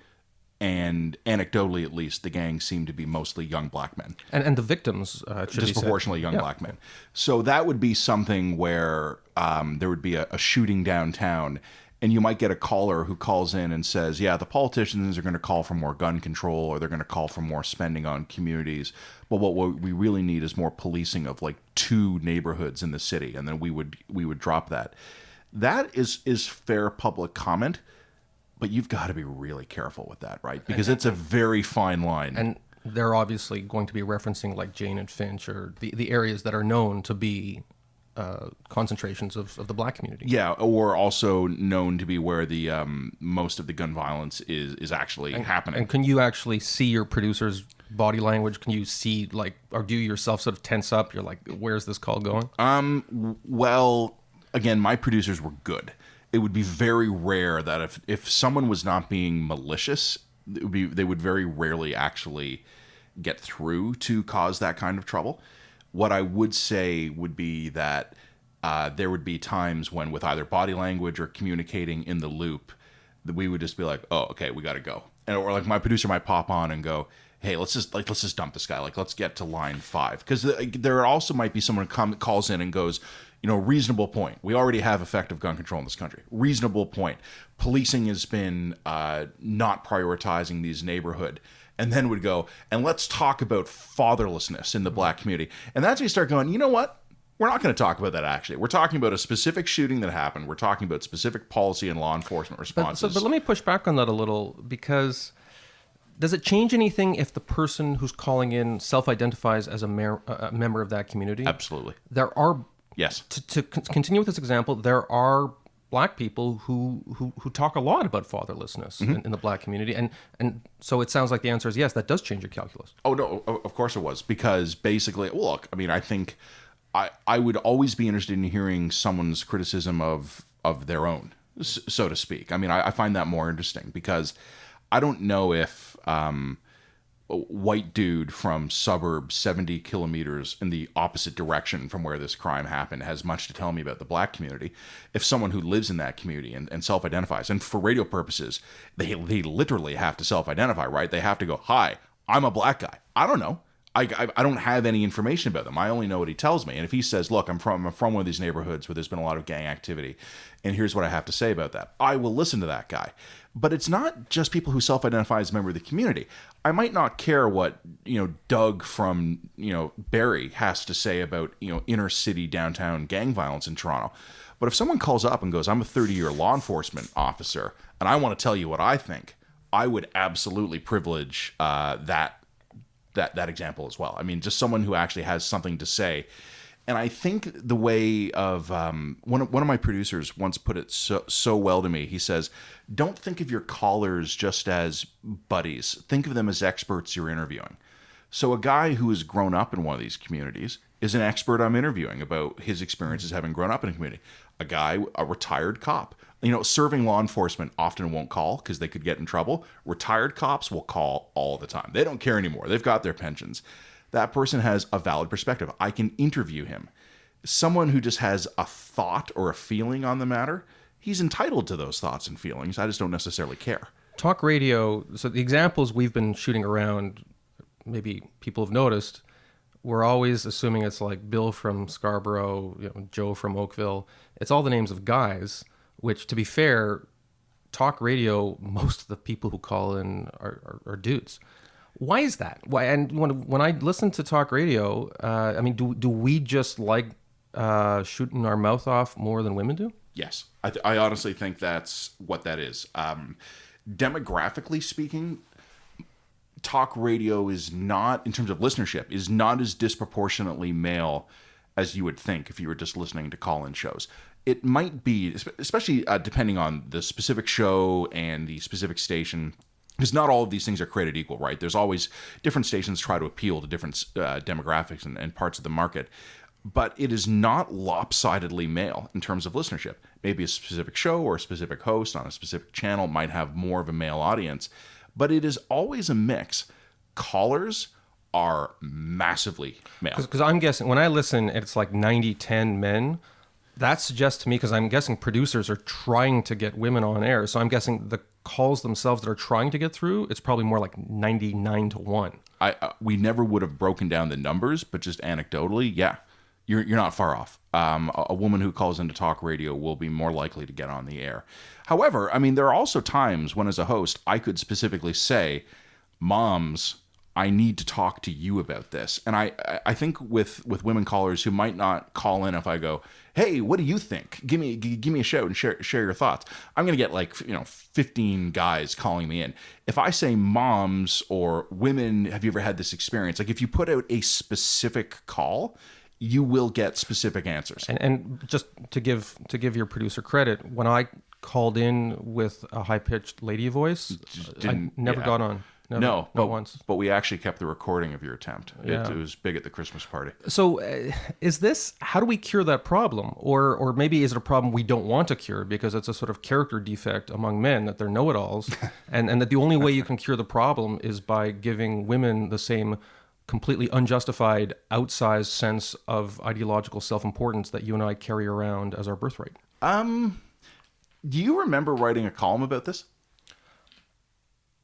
And anecdotally, at least, the gangs seem to be mostly young black men. And the victims should disproportionately be young black men. So that would be something where there would be a shooting downtown, and you might get a caller who calls in and says, yeah, the politicians are going to call for more gun control, or they're going to call for more spending on communities. But what we really need is more policing of like 2 neighborhoods in the city, and then we would drop that. That is fair public comment. But you've got to be really careful with that, right? Because it's a very fine line. And they're obviously going to be referencing like Jane and Finch, or the areas that are known to be concentrations of the black community. Yeah, or also known to be where the most of the gun violence is actually happening. And can you actually see your producer's body language? Can you see, like, or do you yourself sort of tense up? You're like, where's this call going? Well, again, my producers were good. It would be very rare that if someone was not being malicious, they would very rarely actually get through to cause that kind of trouble. What I would say would be that there would be times when, with either body language or communicating in the loop, that we would just be like, oh, okay, we got to go. Or like my producer might pop on and go, hey, let's just dump this guy. Like, let's get to line 5. Because there also might be someone who calls in and goes, reasonable point. We already have effective gun control in this country. Reasonable point. Policing has been not prioritizing these neighborhood. And then would go, and let's talk about fatherlessness in the black community. And that's when you start going, you know what? We're not going to talk about that, actually. We're talking about a specific shooting that happened. We're talking about specific policy and law enforcement responses. But let me push back on that a little, because does it change anything if the person who's calling in self-identifies as a member of that community? Absolutely. There are... Yes. To continue with this example, there are black people who talk a lot about fatherlessness in the black community, and so it sounds like the answer is yes, that does change your calculus. Oh no, of course it was, because basically, well, look, I mean, I think I would always be interested in hearing someone's criticism of their own, so to speak. I mean, I find that more interesting, because I don't know if a white dude from suburb 70 kilometers in the opposite direction from where this crime happened has much to tell me about the black community. If someone who lives in that community and self-identifies, and for radio purposes, they literally have to self-identify, right? They have to go, hi, I'm a black guy. I don't know. I don't have any information about them. I only know what he tells me. And if he says, look, I'm from one of these neighborhoods where there's been a lot of gang activity, and here's what I have to say about that, I will listen to that guy. But it's not just people who self-identify as a member of the community. I might not care what, Doug from, Barrie has to say about, inner city downtown gang violence in Toronto. But if someone calls up and goes, I'm a 30-year law enforcement officer, and I want to tell you what I think, I would absolutely privilege that example as well. I mean, just someone who actually has something to say. And I think the way of one of my producers once put it so well to me. He says, don't think of your callers just as buddies. Think of them as experts you're interviewing. So a guy who has grown up in one of these communities is an expert I'm interviewing about his experiences having grown up in a community. A retired cop. Serving law enforcement often won't call because they could get in trouble. Retired cops will call all the time. They don't care anymore. They've got their pensions. That person has a valid perspective. I can interview him. Someone who just has a thought or a feeling on the matter, he's entitled to those thoughts and feelings. I just don't necessarily care. Talk radio, so the examples we've been shooting around, maybe people have noticed, we're always assuming it's like Bill from Scarborough, Joe from Oakville. It's all the names of guys, which, to be fair, talk radio, most of the people who call in are dudes. Why is that? Why? And when I listen to talk radio, do we just like shooting our mouth off more than women do? Yes, I honestly think that's what that is. Demographically speaking, talk radio is not, in terms of listenership, is not as disproportionately male as you would think if you were just listening to call-in shows. It might be, especially depending on the specific show and the specific station. because not all of these things are created equal, right? There's always different stations try to appeal to different demographics and parts of the market. But it is not lopsidedly male in terms of listenership. Maybe a specific show or a specific host on a specific channel might have more of a male audience, but it is always a mix. Callers are massively male. Because I'm guessing, when I listen, it's like 90-10 men. That suggests to me, because I'm guessing producers are trying to get women on air. So I'm guessing the calls themselves that are trying to get through, it's probably more like 99-1. We never would have broken down the numbers, but just anecdotally, yeah, you're not far off. A woman who calls into talk radio will be more likely to get on the air. However, I mean, there are also times when, as a host, I could specifically say, moms, I need to talk to you about this. And I think with women callers who might not call in, if I go, hey, what do you think? Give me a shout and share your thoughts. I'm going to get like 15 guys calling me in. If I say moms or women, have you ever had this experience? Like if you put out a specific call, you will get specific answers. And just to give your producer credit, when I called in with a high-pitched lady voice, I never got on. Not once. But we actually kept the recording of your attempt. Yeah. It was big at the Christmas party. So how do we cure that problem? Or maybe is it a problem we don't want to cure because it's a sort of character defect among men that they're know-it-alls and that the only way you can cure the problem is by giving women the same completely unjustified, outsized sense of ideological self-importance that you and I carry around as our birthright? Do you remember writing a column about this?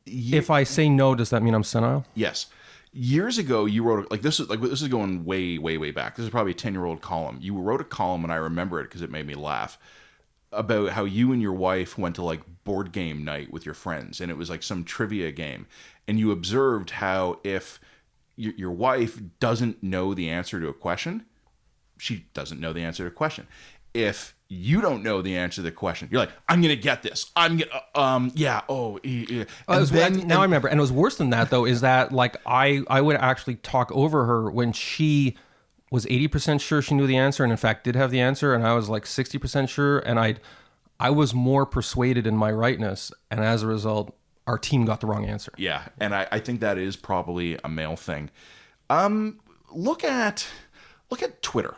If I say no, does that mean I'm senile? Yes. Years ago, you wrote this is going way, way, way back. This is probably a 10-year-old column. You wrote a column, and I remember it because it made me laugh, about how you and your wife went to like board game night with your friends, and it was like some trivia game, and you observed how if your wife doesn't know the answer to a question, she doesn't know the answer to a question. If you don't know the answer to the question, you're like, I'm going to get this. I'm going to, yeah. Now I remember. And it was worse than that, though, is that like I would actually talk over her when she was 80% sure she knew the answer and in fact did have the answer. And I was like 60% sure. And I was more persuaded in my rightness. And as a result, our team got the wrong answer. Yeah. And I think that is probably a male thing. Look at Twitter.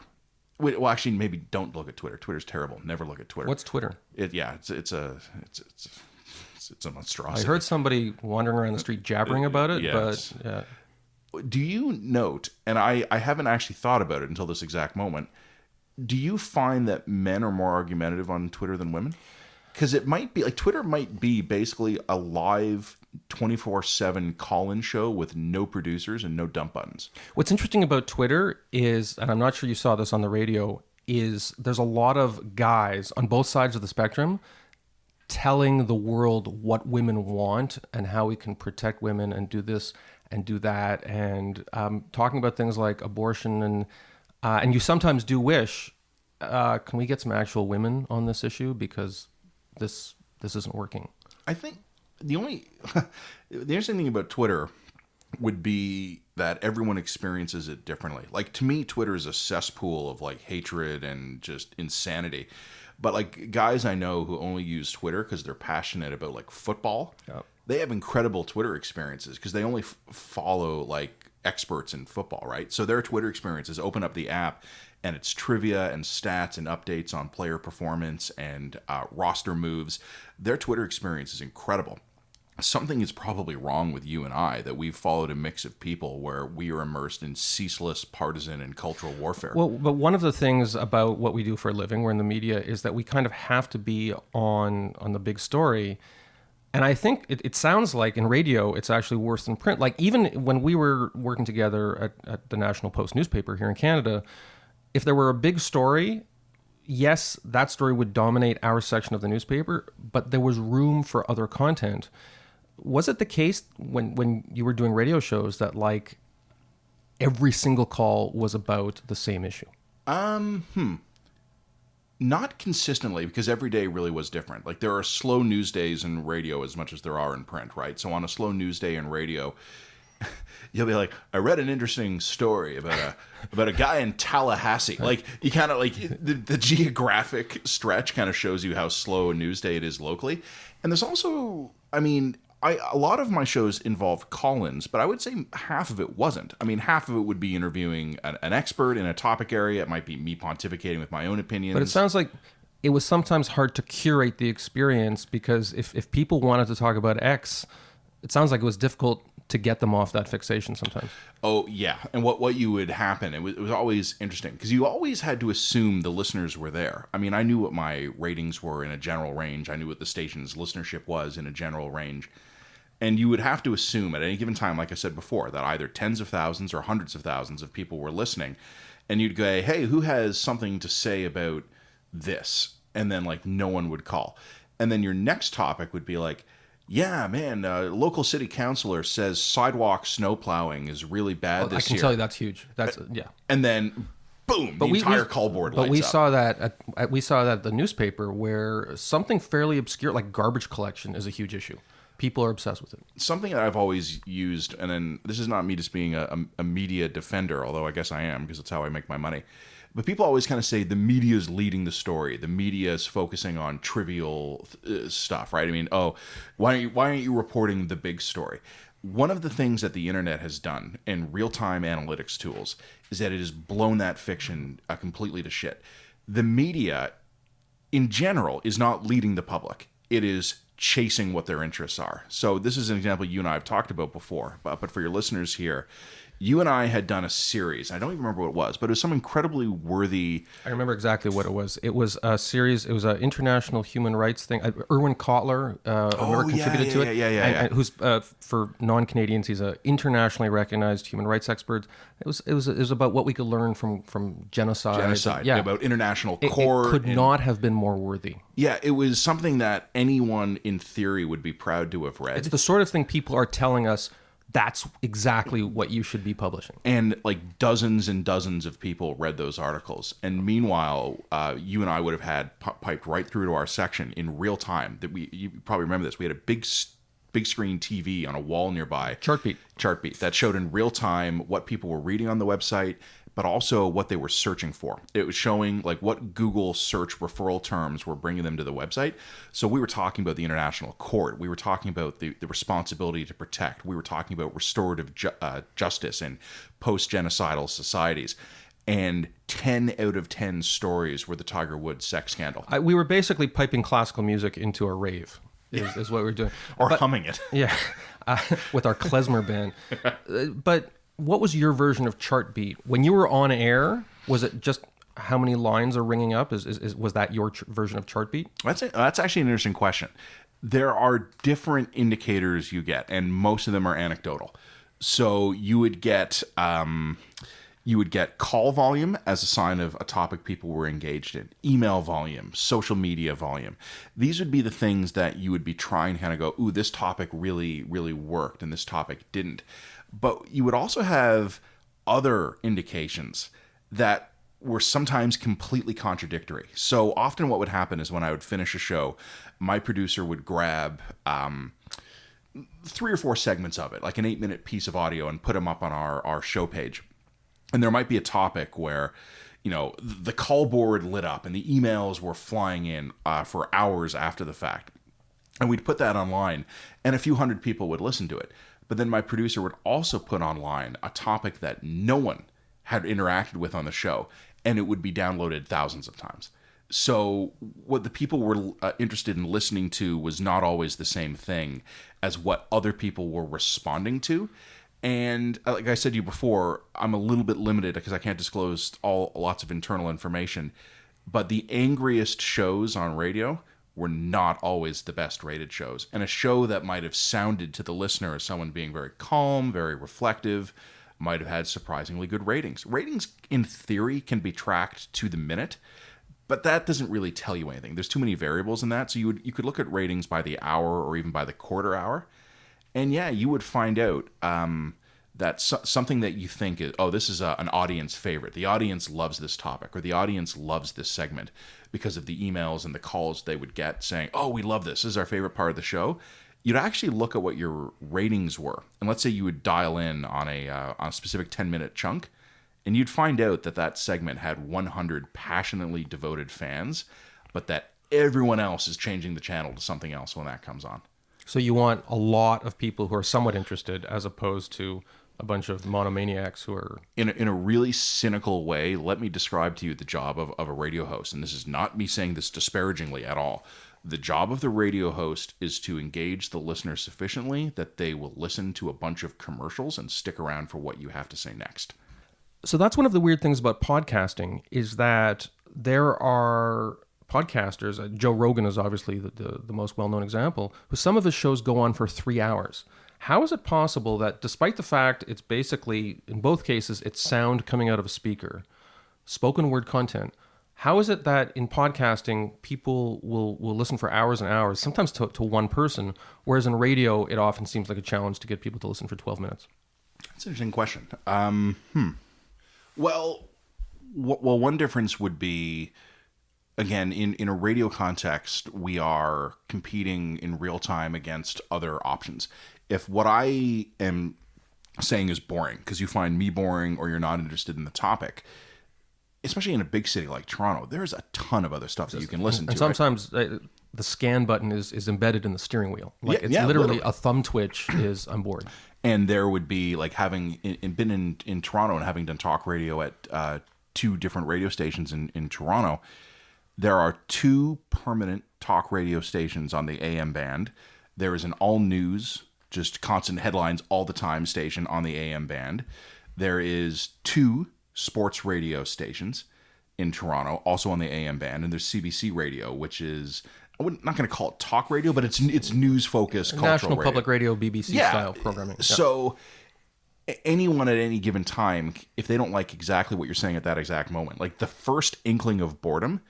Well, actually, maybe don't look at Twitter. Twitter's terrible. Never look at Twitter. What's Twitter? It's a monstrosity. I heard somebody wandering around the street jabbering about it, but yeah. Do you note, and I haven't actually thought about it until this exact moment, do you find that men are more argumentative on Twitter than women? Because it might be, like, Twitter might be basically a live 24/7 call-in show with no producers and no dump buttons. What's interesting about Twitter is, and I'm not sure you saw this on the radio, is there's a lot of guys on both sides of the spectrum telling the world what women want and how we can protect women and do this and do that, and talking about things like abortion and you sometimes do wish, can we get some actual women on this issue because this isn't working. I think the interesting thing about Twitter would be that everyone experiences it differently. Like, to me, Twitter is a cesspool of like hatred and just insanity. But like guys I know who only use Twitter because they're passionate about like football, they have incredible Twitter experiences because they only follow like experts in football, right? So their Twitter experiences open up the app and it's trivia and stats and updates on player performance and roster moves. Their Twitter experience is incredible. Something is probably wrong with you and I that we've followed a mix of people where we are immersed in ceaseless partisan and cultural warfare. Well, but one of the things about what we do for a living, we're in the media, is that we kind of have to be on the big story. And I think it sounds like in radio, it's actually worse than print. Like even when we were working together at the National Post newspaper here in Canada, if there were a big story, yes, that story would dominate our section of the newspaper, but there was room for other content. Was it the case when you were doing radio shows that like every single call was about the same issue? Not consistently, because every day really was different. Like there are slow news days in radio as much as there are in print, right? So on a slow news day in radio, you'll be like, I read an interesting story about a guy in Tallahassee. Like you kind of like the geographic stretch kind of shows you how slow a news day it is locally. And there's also, I mean, A lot of my shows involved call-ins, but I would say half of it wasn't. I mean, half of it would be interviewing an expert in a topic area. It might be me pontificating with my own opinions. But it sounds like it was sometimes hard to curate the experience, because if people wanted to talk about X, it sounds like it was difficult to get them off that fixation sometimes. Oh, yeah. And what you would happen, it was always interesting, because you always had to assume the listeners were there. I mean, I knew what my ratings were in a general range. I knew what the station's listenership was in a general range. And you would have to assume at any given time, like I said before, that either tens of thousands or hundreds of thousands of people were listening. And you'd go, hey, who has something to say about this? And then, like, no one would call. And then your next topic would be like, yeah, man, local city councilor says sidewalk snow plowing is really bad this year. I can tell you that's huge. That's yeah. And then, boom, the entire call board lights up. But we saw that at the newspaper, where something fairly obscure like garbage collection is a huge issue. People are obsessed with it. Something that I've always used, and then this is not me just being a media defender, although I guess I am, because it's how I make my money. But people always kind of say the media is leading the story. The media is focusing on trivial stuff, right? I mean, why aren't you reporting the big story? One of the things that the internet has done in real-time analytics tools is that it has blown that fiction completely to shit. The media, in general, is not leading the public. It is chasing what their interests are. So this is an example you and I have talked about before, but for your listeners here, you and I had done a series. I don't even remember what it was, but it was some incredibly worthy... I remember exactly what it was. It was a series. It was an international human rights thing. Erwin Kotler contributed to it. Yeah. Who's, for non-Canadians, he's an internationally recognized human rights expert. It was about what we could learn from genocide. Yeah, about international court. It could not have been more worthy. Yeah, it was something that anyone in theory would be proud to have read. It's the sort of thing people are telling us, that's exactly what you should be publishing. And like dozens and dozens of people read those articles. And meanwhile, you and I would have had piped right through to our section in real time. You probably remember this. We had a big screen TV on a wall nearby. Chartbeat that showed in real time what people were reading on the website, but also what they were searching for. It was showing like what Google search referral terms were bringing them to the website. So we were talking about the international court. We were talking about the responsibility to protect. We were talking about restorative justice in post-genocidal societies. And 10 out of 10 stories were the Tiger Woods sex scandal. We were basically piping classical music into a rave, is what we were doing. Or humming it. Yeah, with our klezmer band. But what was your version of Chartbeat? When you were on air, was it just how many lines are ringing up? Was that your version of Chartbeat? That's actually an interesting question. There are different indicators you get, and most of them are anecdotal. So you would get call volume as a sign of a topic people were engaged in, email volume, social media volume. These would be the things that you would be trying to kind of go, ooh, this topic really, really worked, and this topic didn't. But you would also have other indications that were sometimes completely contradictory. So often what would happen is when I would finish a show, my producer would grab 3 or 4 segments of it, like an 8-minute piece of audio, and put them up on our show page. And there might be a topic where, you know, the call board lit up and the emails were flying in for hours after the fact. And we'd put that online, and a few hundred people would listen to it. But then my producer would also put online a topic that no one had interacted with on the show, and it would be downloaded thousands of times. So what the people were interested in listening to was not always the same thing as what other people were responding to. And like I said to you before, I'm a little bit limited because I can't disclose lots of internal information. But the angriest shows on radio were not always the best rated shows. And a show that might have sounded to the listener as someone being very calm, very reflective, might have had surprisingly good ratings. Ratings, in theory, can be tracked to the minute, but that doesn't really tell you anything. There's too many variables in that. So you could look at ratings by the hour or even by the quarter hour. And yeah, you would find out that something that you think is, this is an audience favorite. The audience loves this topic, or the audience loves this segment because of the emails and the calls they would get saying, oh, we love this. This is our favorite part of the show. You'd actually look at what your ratings were. And let's say you would dial in on a specific 10-minute chunk, and you'd find out that segment had 100 passionately devoted fans, but that everyone else is changing the channel to something else when that comes on. So you want a lot of people who are somewhat interested as opposed to a bunch of monomaniacs who are... In a really cynical way, let me describe to you the job of a radio host. And this is not me saying this disparagingly at all. The job of the radio host is to engage the listener sufficiently that they will listen to a bunch of commercials and stick around for what you have to say next. So that's one of the weird things about podcasting is that there are podcasters, Joe Rogan is obviously the most well-known example, who some of his shows go on for 3 hours. How is it possible that despite the fact it's basically, in both cases, it's sound coming out of a speaker, spoken word content, how is it that in podcasting, people will listen for hours and hours, sometimes to one person, whereas in radio, it often seems like a challenge to get people to listen for 12 minutes? That's an interesting question. Well, one difference would be, again, in a radio context, we are competing in real time against other options. If what I am saying is boring, because you find me boring or you're not interested in the topic, especially in a big city like Toronto, there's a ton of other stuff that you can listen to. And sometimes the scan button is embedded in the steering wheel. Like it's literally a thumb twitch is I'm bored. And there would be like having been in Toronto and having done talk radio at 2 different radio stations in Toronto, there are 2 permanent talk radio stations on the AM band. There is an all news, just constant headlines all the time station on the AM band. There is 2 sports radio stations in Toronto, also on the AM band, and there's CBC Radio, which is, I'm not going to call it talk radio, but it's news-focused cultural National radio. Public Radio, BBC-style programming. So anyone at any given time, if they don't like exactly what you're saying at that exact moment, like the first inkling of boredom,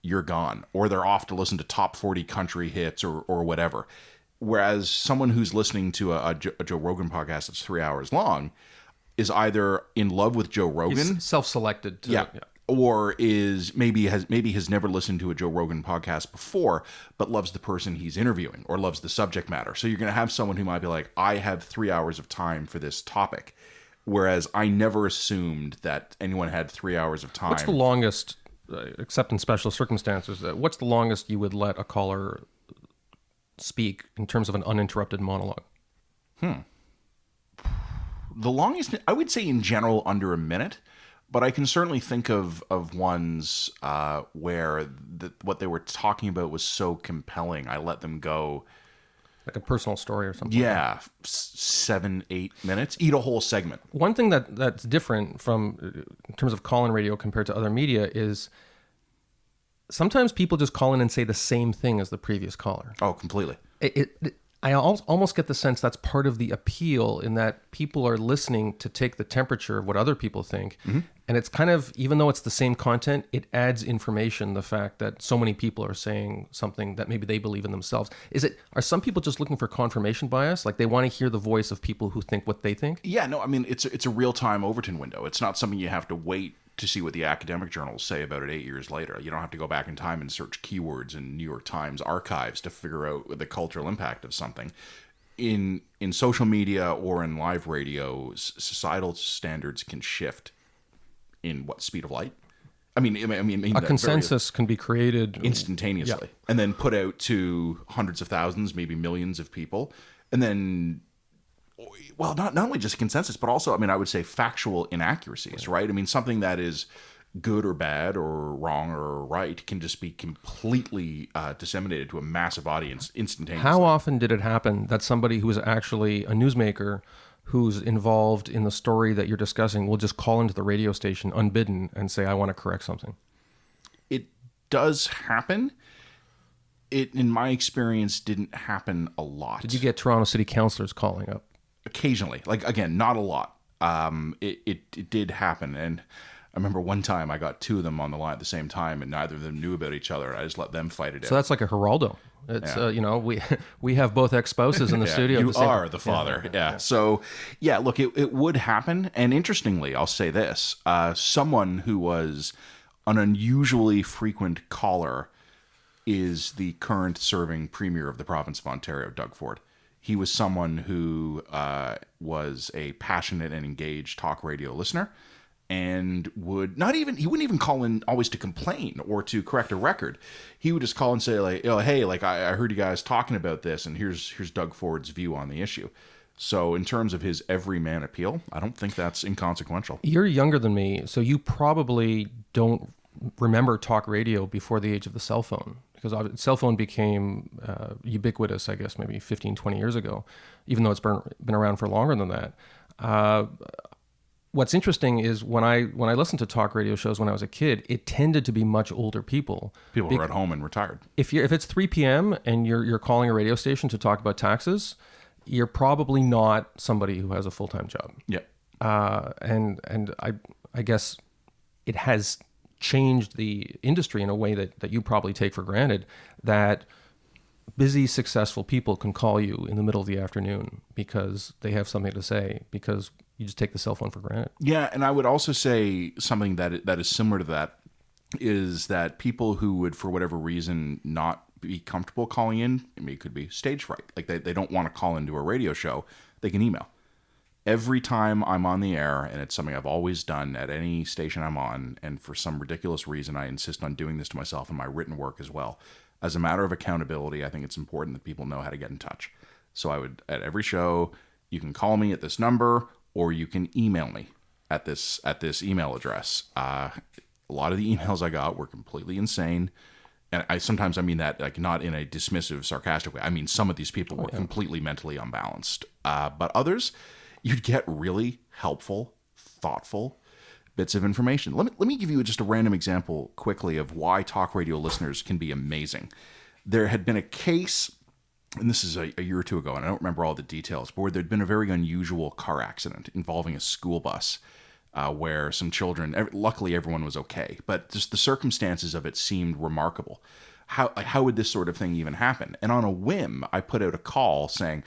you're gone. Or they're off to listen to top 40 country hits or whatever. Whereas someone who's listening to a Joe Rogan podcast that's 3 hours long is either in love with Joe Rogan, He's self-selected. or is maybe has never listened to a Joe Rogan podcast before, but loves the person he's interviewing or loves the subject matter. So you're going to have someone who might be like, I have 3 hours of time for this topic, whereas I never assumed that anyone had 3 hours of time. What's the longest, except in special circumstances, what's the longest you would let a caller speak in terms of an uninterrupted monologue? The longest, I would say in general, under a minute, but I can certainly think of ones where what they were talking about was so compelling, I let them go. Like a personal story or something? Yeah, 7-8 minutes, eat a whole segment. One thing that's different from, in terms of call-in radio compared to other media is sometimes people just call in and say the same thing as the previous caller. Oh, completely. I almost get the sense that's part of the appeal in that people are listening to take the temperature of what other people think. Mm-hmm. And it's kind of, even though it's the same content, it adds information, the fact that so many people are saying something that maybe they believe in themselves. Are some people just looking for confirmation bias? Like they want to hear the voice of people who think what they think? Yeah, no, I mean, it's a real-time Overton window. It's not something you have to wait to see what the academic journals say about it 8 years later. You don't have to go back in time and search keywords in New York Times archives to figure out the cultural impact of something. In social media or in live radio, societal standards can shift in speed of light. I mean, a consensus can be created instantaneously, and then put out to hundreds of thousands, maybe millions of people, and then, well, not only just consensus, but also, I mean, I would say factual inaccuracies, right? I mean, something that is good or bad or wrong or right can just be completely disseminated to a massive audience instantaneously. How often did it happen that somebody who is actually a newsmaker who's involved in the story that you're discussing will just call into the radio station unbidden and say, I want to correct something? It does happen. It, in my experience, didn't happen a lot. Did you get Toronto City councillors calling up? Occasionally. Like, again, not a lot. It did happen. And I remember one time I got 2 of them on the line at the same time, and neither of them knew about each other. I just let them fight it out. So that's like a Geraldo. It's we have both ex-spouses in the studio. You are the father. Yeah. So yeah, look, it would happen. And interestingly, I'll say this: someone who was an unusually frequent caller is the current serving premier of the province of Ontario, Doug Ford. He was someone who was a passionate and engaged talk radio listener. and he wouldn't even call in always to complain or to correct a record. He would just call and say like, oh, hey, like I heard you guys talking about this, and here's Doug Ford's view on the issue. So in terms of his everyman appeal, I don't think that's inconsequential. You're younger than me, so you probably don't remember talk radio before the age of the cell phone, because cell phone became ubiquitous, I guess, maybe 15, 20 years ago, even though it's been around for longer than that. What's interesting is when I listened to talk radio shows when I was a kid, it tended to be much older people. People who are at home and retired. If it's 3 p.m. and you're calling a radio station to talk about taxes, you're probably not somebody who has a full-time job. Yep. And I guess it has changed the industry in a way that you probably take for granted, that busy, successful people can call you in the middle of the afternoon because they have something to say, because you just take the cell phone for granted. Yeah, and I would also say something that is similar to that is that people who would, for whatever reason, not be comfortable calling in, I mean, it could be stage fright. Like they don't want to call into a radio show, they can email. Every time I'm on the air, and it's something I've always done at any station I'm on, and for some ridiculous reason, I insist on doing this to myself in my written work as well. As a matter of accountability, I think it's important that people know how to get in touch. So I would, at every show, you can call me at this number, or you can email me at this email address. A lot of the emails I got were completely insane. And sometimes I mean that like not in a dismissive, sarcastic way. I mean, some of these people were completely mentally unbalanced. But others, you'd get really helpful, thoughtful bits of information. Let me give you just a random example quickly of why talk radio listeners can be amazing. There had been a case, and this is a year or two ago, and I don't remember all the details, but where there'd been a very unusual car accident involving a school bus where some children, luckily everyone was okay, but just the circumstances of it seemed remarkable. How would this sort of thing even happen? And on a whim, I put out a call saying,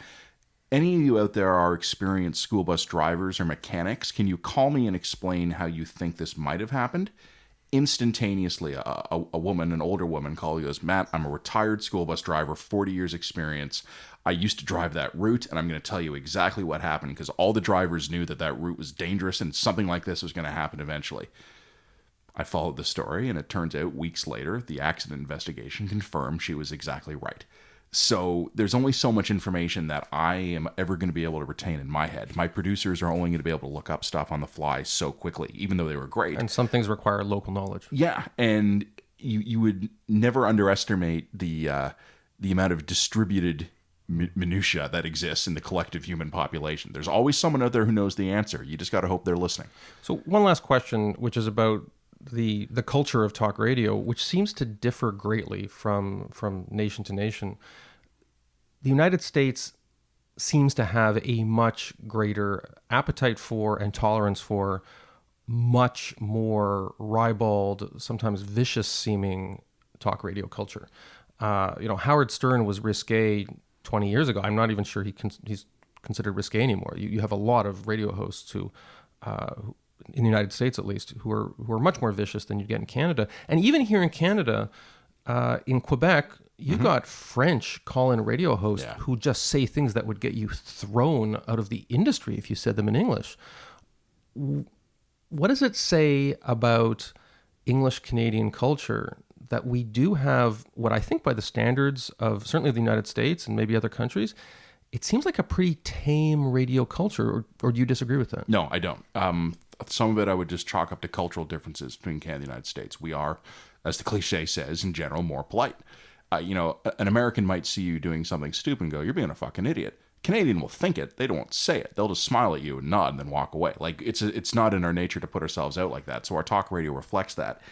any of you out there are experienced school bus drivers or mechanics, can you call me and explain how you think this might have happened? Instantaneously, a woman, an older woman, called, goes, Matt, I'm a retired school bus driver, 40 years experience. I used to drive that route, and I'm going to tell you exactly what happened, because all the drivers knew that route was dangerous and something like this was going to happen eventually. I followed the story, and it turns out weeks later, the accident investigation confirmed she was exactly right. So there's only so much information that I am ever going to be able to retain in my head. My producers are only going to be able to look up stuff on the fly so quickly, even though they were great. And some things require local knowledge. Yeah, and you would never underestimate the amount of distributed minutia that exists in the collective human population. There's always someone out there who knows the answer. You just got to hope they're listening. So one last question, which is about the culture of talk radio, which seems to differ greatly from nation to nation. The United States seems to have a much greater appetite for and tolerance for much more ribald, sometimes vicious-seeming talk radio culture. Howard Stern was risque 20 years ago. I'm not even sure he's considered risque anymore. You have a lot of radio hosts who in the United States at least, who are much more vicious than you'd get in Canada. And even here in Canada, in Quebec, you've got French call-in radio hosts who just say things that would get you thrown out of the industry if you said them in English. What does it say about English-Canadian culture that we do have what I think by the standards of certainly the United States and maybe other countries, it seems like a pretty tame radio culture, or do you disagree with that? No, I don't. Some of it I would just chalk up to cultural differences between Canada and the United States. We are, as the cliche says, in general, more polite. An American might see you doing something stupid and go, you're being a fucking idiot. Canadian will think it. They don't say it. They'll just smile at you and nod and then walk away. Like, it's not in our nature to put ourselves out like that. So our talk radio reflects that.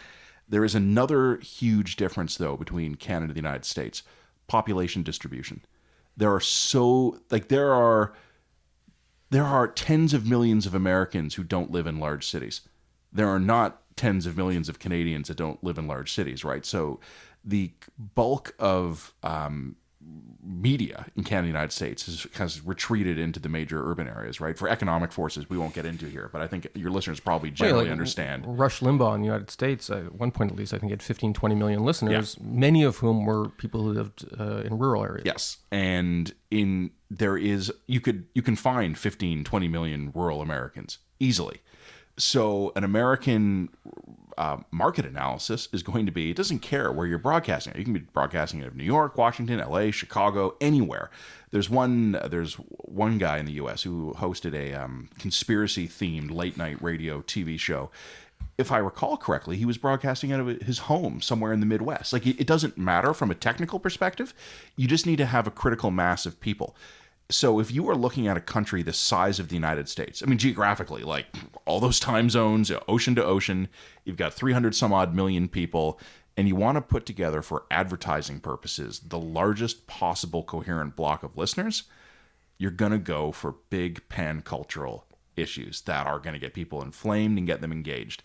There is another huge difference, though, between Canada and the United States. Population distribution. There are tens of millions of Americans who don't live in large cities. There are not tens of millions of Canadians that don't live in large cities, right? So the bulk of media in Canada and the United States has retreated into the major urban areas, right? For economic forces we won't get into here, but I think your listeners probably generally understand. Rush Limbaugh in the United States, at one point at least, I think he had 15, 20 million listeners, many of whom were people who lived in rural areas. Yes, and you can find 15, 20 million rural Americans easily. So an American market analysis is going to be, it doesn't care where you're broadcasting. You can be broadcasting out of New York, Washington, LA, Chicago, anywhere. There's one guy in the U.S. who hosted a conspiracy-themed late-night radio TV show. If I recall correctly, he was broadcasting out of his home somewhere in the Midwest. Like, it doesn't matter from a technical perspective. You just need to have a critical mass of people. So if you are looking at a country the size of the United States, I mean, geographically, like all those time zones, ocean to ocean, you've got 300 some odd million people, and you want to put together for advertising purposes the largest possible coherent block of listeners, you're going to go for big pan-cultural issues that are going to get people inflamed and get them engaged.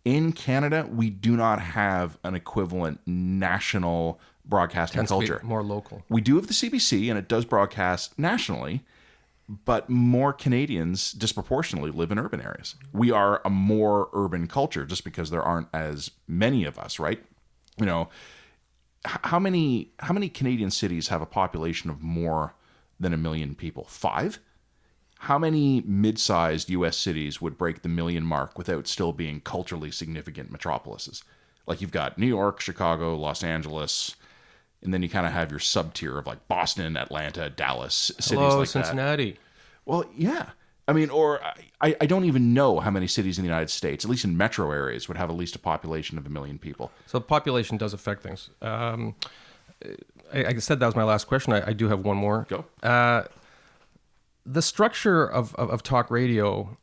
In Canada, we do not have an equivalent national broadcasting culture. More local. We do have the CBC, and it does broadcast nationally, but more Canadians disproportionately live in urban areas. We are a more urban culture just because there aren't as many of us, right? You know, how many Canadian cities have a population of more than 1 million people? 5? How many mid-sized U.S. cities would break the 1 million mark without still being culturally significant metropolises? Like, you've got New York, Chicago, Los Angeles, and then you kind of have your sub-tier of like Boston, Atlanta, Dallas, cities like Cincinnati. that. Well, yeah. I mean, or I don't even know how many cities in the United States, at least in metro areas, would have at least a population of 1 million people. So population does affect things. I said that was my last question. I do have one more. Go. The structure of talk radio,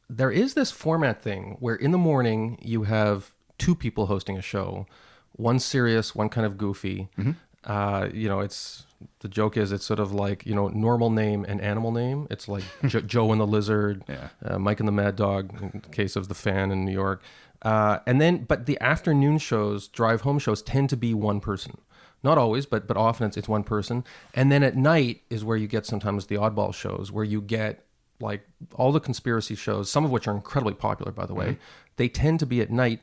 there is this format thing where in the morning you have 2 people hosting a show, one serious, one kind of goofy. Mm-hmm. It's the joke is it's sort of like, normal name and animal name. It's like Joe and the Lizard, Mike and the Mad Dog, in the case of the Fan in New York. But the afternoon shows, drive home shows, tend to be one person. Not always, but often it's one person. And then at night is where you get sometimes the oddball shows, where you get like all the conspiracy shows, some of which are incredibly popular, by the way. They tend to be at night.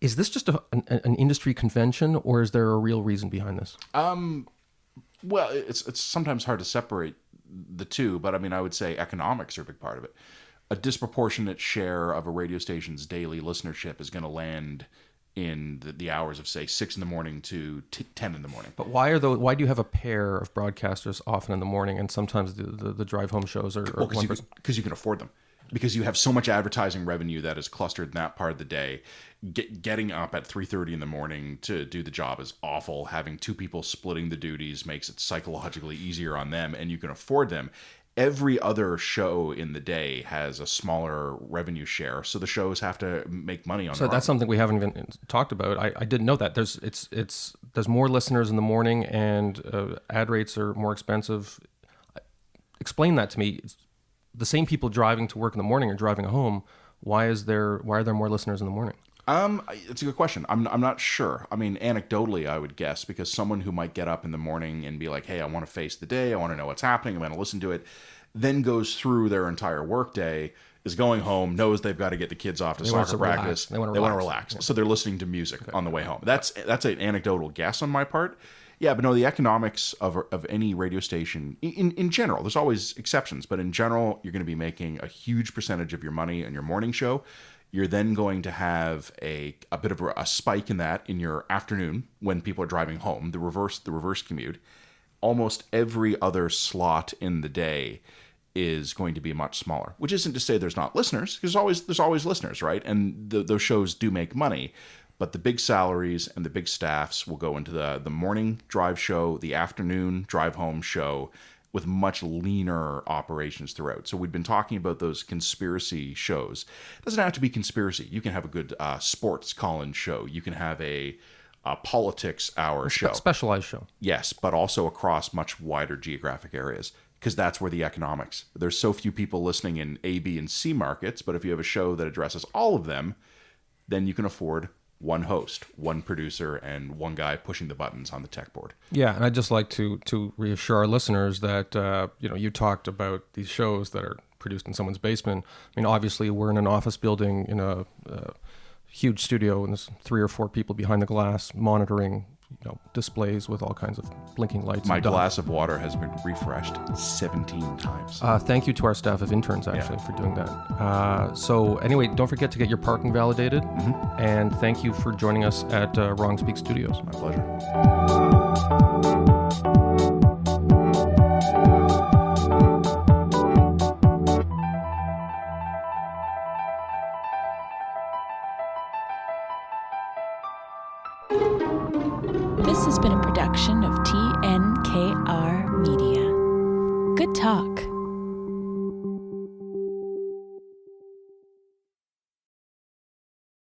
Is this just an industry convention, or is there a real reason behind this? Well, it's sometimes hard to separate the two, but I mean, I would say economics are a big part of it. A disproportionate share of a radio station's daily listenership is going to land in the hours of, say, 6 in the morning to 10 in the morning. But why do you have a pair of broadcasters often in the morning, and sometimes the drive home shows are one person? Because you can afford them. Because you have so much advertising revenue that is clustered in that part of the day. Getting up at 3:30 in the morning to do the job is awful. Having 2 people splitting the duties makes it psychologically easier on them, and you can afford them. Every other show in the day has a smaller revenue share, so the shows have to make money on. So that's something we haven't even talked about. I didn't know that there's more listeners in the morning, and ad rates are more expensive. Explain that to me. The same people driving to work in the morning are driving home. Why are there more listeners in the morning? It's a good question. I'm not sure. I mean, anecdotally, I would guess, because someone who might get up in the morning and be like, hey, I want to face the day, I want to know what's happening, I'm going to listen to it, then goes through their entire workday, is going home, knows they've got to get the kids off to soccer practice. They want to relax. Yeah. So they're listening to music on the way home. That's an anecdotal guess on my part. Yeah, but no, the economics of any radio station, in general, there's always exceptions, but in general, you're going to be making a huge percentage of your money on your morning show. You're then going to have a bit of a spike in that in your afternoon when people are driving home, the reverse commute. Almost every other slot in the day is going to be much smaller, which isn't to say there's not listeners, because there's always listeners, right? And those shows do make money. But the big salaries and the big staffs will go into the morning drive show, the afternoon drive home show, with much leaner operations throughout. So we've been talking about those conspiracy shows. It doesn't have to be conspiracy. You can have a good sports call-in show. You can have a politics hour show. Specialized show. Yes, but also across much wider geographic areas, because that's where the economics. There's so few people listening in A, B, and C markets, but if you have a show that addresses all of them, then you can afford one host, one producer, and one guy pushing the buttons on the tech board. Yeah, and I'd just like to reassure our listeners that you talked about these shows that are produced in someone's basement. I mean, obviously, we're in an office building in a huge studio, and there's 3 or 4 people behind the glass monitoring displays with all kinds of blinking lights. My glass of water has been refreshed 17 times. Thank you to our staff of interns, actually, for doing that. So anyway, don't forget to get your parking validated. Mm-hmm. And thank you for joining us at Wrong Speak Studios. My pleasure. This has been a production of TNKR Media. Good talk.